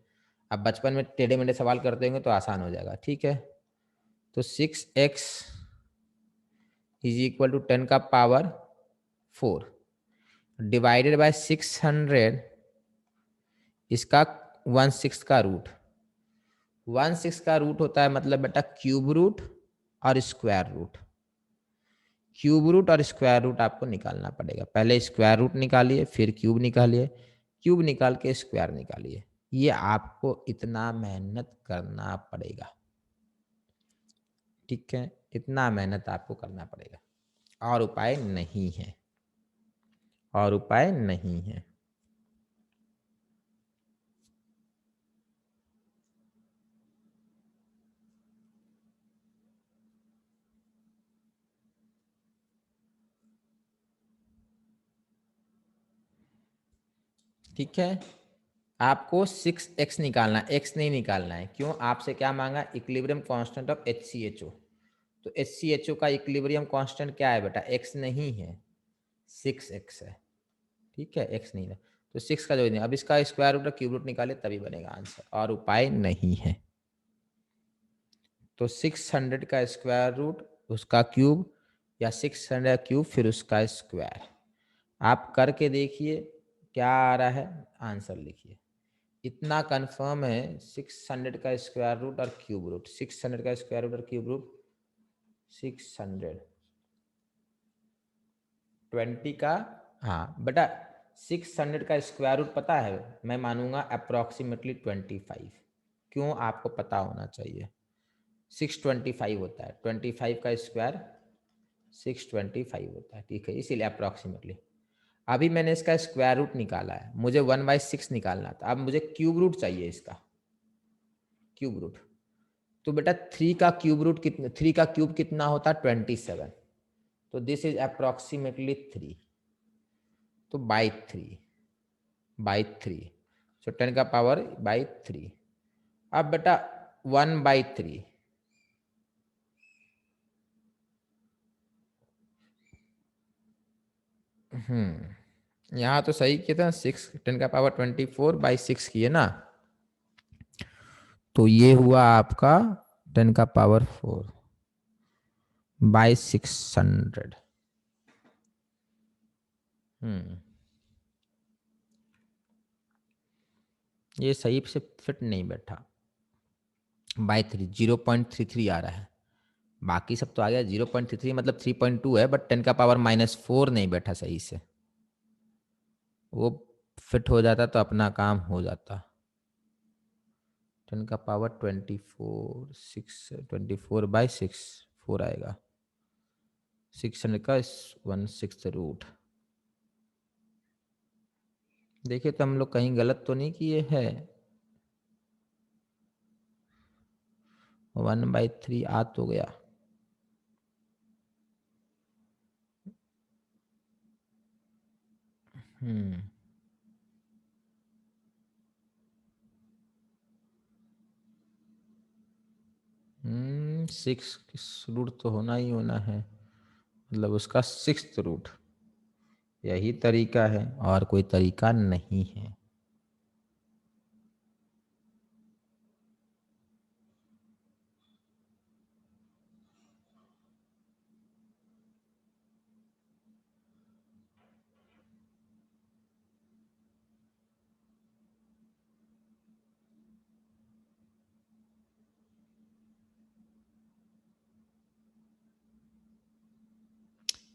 अब बचपन में टेढ़े मेढ़े सवाल करते होंगे तो आसान हो जाएगा, ठीक है। तो 6x इज इक्वल टू 10 का पावर 4 डिवाइडेड बाय 600, इसका 1/6 का रूट। 1/6 का रूट होता है मतलब बेटा क्यूब रूट और स्क्वायर रूट। क्यूब रूट और स्क्वायर रूट आपको निकालना पड़ेगा। पहले स्क्वायर रूट निकालिए, फिर क्यूब निकालिए, क्यूब निकाल के स्क्वायर निकालिए। ये आपको इतना मेहनत करना पड़ेगा, ठीक है, इतना मेहनत आपको करना पड़ेगा, और उपाय नहीं है, और उपाय नहीं है। ठीक है, आपको 6x निकालना, x नहीं निकालना है। क्यों? आपसे क्या मांगा? Equilibrium constant of HCHO। तो HCHO का इक्विलिब्रियम कांस्टेंट क्या है बेटा? x नहीं है, 6x है, ठीक है, x नहीं है। तो 6 का जो नहीं, अब इसका स्क्वायर रूट और क्यूब रूट निकाले तभी बनेगा आंसर, और उपाय नहीं है। तो 600 का स्क्वायर रूट, उसका क्यूब, या 600 क्यूब फिर उसका स्क्वायर। आप करके देखिए क्या आ रहा है, आंसर लिखिए। इतना कंफर्म है 600 का स्क्वायर रूट और क्यूब रूट, 600 का स्क्वायर रूट और क्यूब रूट 620 का, हाँ बेटा 600 का स्क्वायर रूट पता है, मैं मानूंगा अप्रोक्सीमेटली 25। क्यों? आपको पता होना चाहिए 625 होता है, 25 का स्क्वायर 625 होता है, ठीक है, इसीलिए अप्रोक्सीमेटली। अभी मैंने इसका स्क्वायर रूट निकाला है, मुझे 1/6 निकालना था। अब मुझे क्यूब रूट चाहिए इसका, क्यूब रूट। तो बेटा 3 का क्यूब रूट कितना, 3 का क्यूब कितना होता है? 27। तो दिस इज अप्रोक्सीमेटली 3। तो बाई 3 सो 10 का पावर बाई 3। अब बेटा 1/3, यहाँ तो सही किया था, 6 10 का पावर 24/6 किए ना। तो ये हुआ आपका 10 का पावर 4/600। ये सही से फिट नहीं बैठा। बाई 3 0.33 आ रहा है, बाकी सब तो आ गया 0.33 मतलब 3.2 है, बट 10 का पावर -4 नहीं बैठा सही से। वो फिट हो जाता तो अपना काम हो जाता। 10 का पावर 24/6 4 आएगा। 600 का 1/6 रूट। देखिए तो हम लोग कहीं गलत तो नहीं किए हैं। 1/3 आ तो गया। हम्म 6 रूट तो होना ही होना है। मतलब उसका 6th रूट। यही तरीका है और कोई तरीका नहीं है।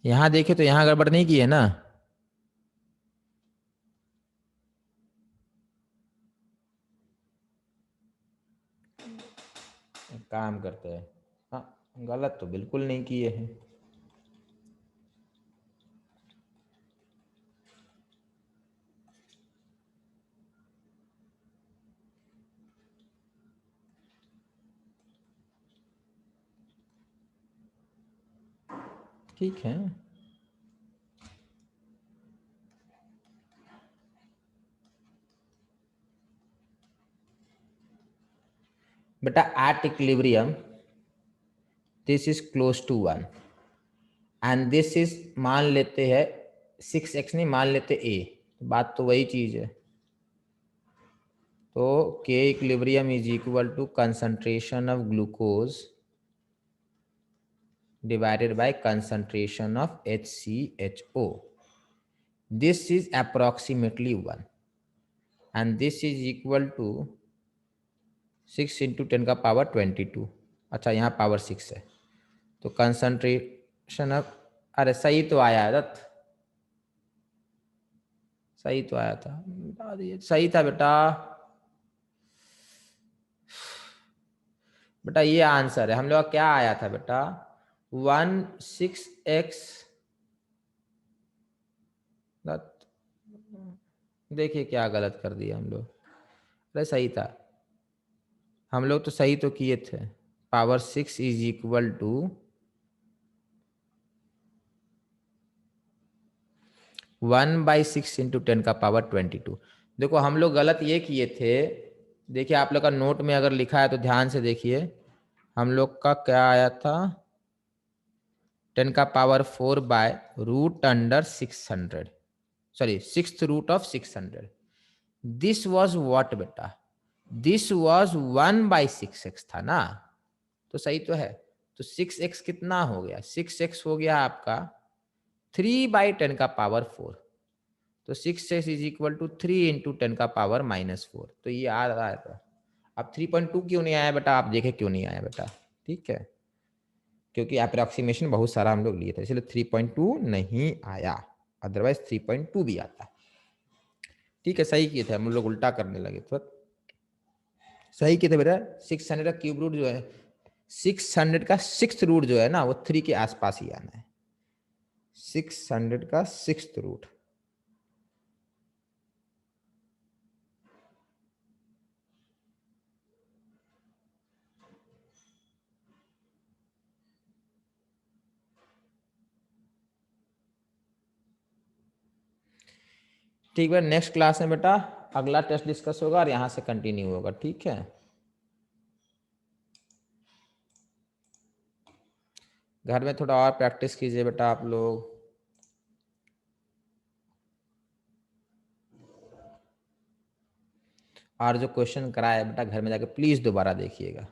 यहाँ देखे तो यहाँ गड़बड़ नहीं की है ना। एक काम करते हैं, हाँ गलत तो बिल्कुल नहीं किए हैं। ठीक है, बेटा at equilibrium this is close to 1 and this is, मान लेते हैं 6x नहीं, मान लेते a, बात तो वही चीज है। तो K equilibrium is equal to concentration of glucose divided by concentration of HCHO. This is approximately 1 and this is equal to 6 into 10 का पावर 22। अच्छा यहाँ पावर 6 है, तो कंसंट्रेशन ऑफ, अरे सही तो आया दत्त, सही तो आया था, सही था बेटा। बेटा ये आंसर है हम लोग का। क्या आया था बेटा? 16x, देखिए क्या गलत कर दिया हम लोग। अरे सही था, हम लोग तो सही तो किए थे। Power 6 is equal to 1/6 into 10 का पावर 22। देखो हम लोग गलत ये किए थे, देखिए आप लोग का नोट में अगर लिखा है तो ध्यान से देखिए। हम लोग का क्या आया था? 10 का power 4 by root under 600, sorry 6th root of 600। This was what बेटा? दिस वॉज 1/6x था ना, तो सही तो है। तो 6x कितना हो गया? 6x हो गया आपका 3/10 का पावर 4। तो 6x is equal to 3 into 10 का पावर -4। तो ये आ रहा है। अब 3.2 क्यों नहीं आया बेटा? आप देखें क्यों नहीं आया बेटा, ठीक है, क्योंकि अप्रोक्सीमेशन बहुत सारा हम लोग लिए थे, इसलिए 3.2 नहीं आया, अदरवाइज 3.2 भी आता। ठीक है, सही किए थे हम लोग, उल्टा करने लगे तो सही किए थे बेटा। 600 का क्यूब रूट जो है, 600 का 6th रूट जो है ना, वो 3 के आसपास ही आना है। 600 का 6th रूट। ठीक है, नेक्स्ट क्लास में बेटा अगला टेस्ट डिस्कस होगा और यहाँ से कंटिन्यू होगा, ठीक है। घर में थोड़ा और प्रैक्टिस कीजिए बेटा आप लोग। और जो क्वेश्चन कराया बेटा घर में जाके प्लीज दोबारा देखिएगा।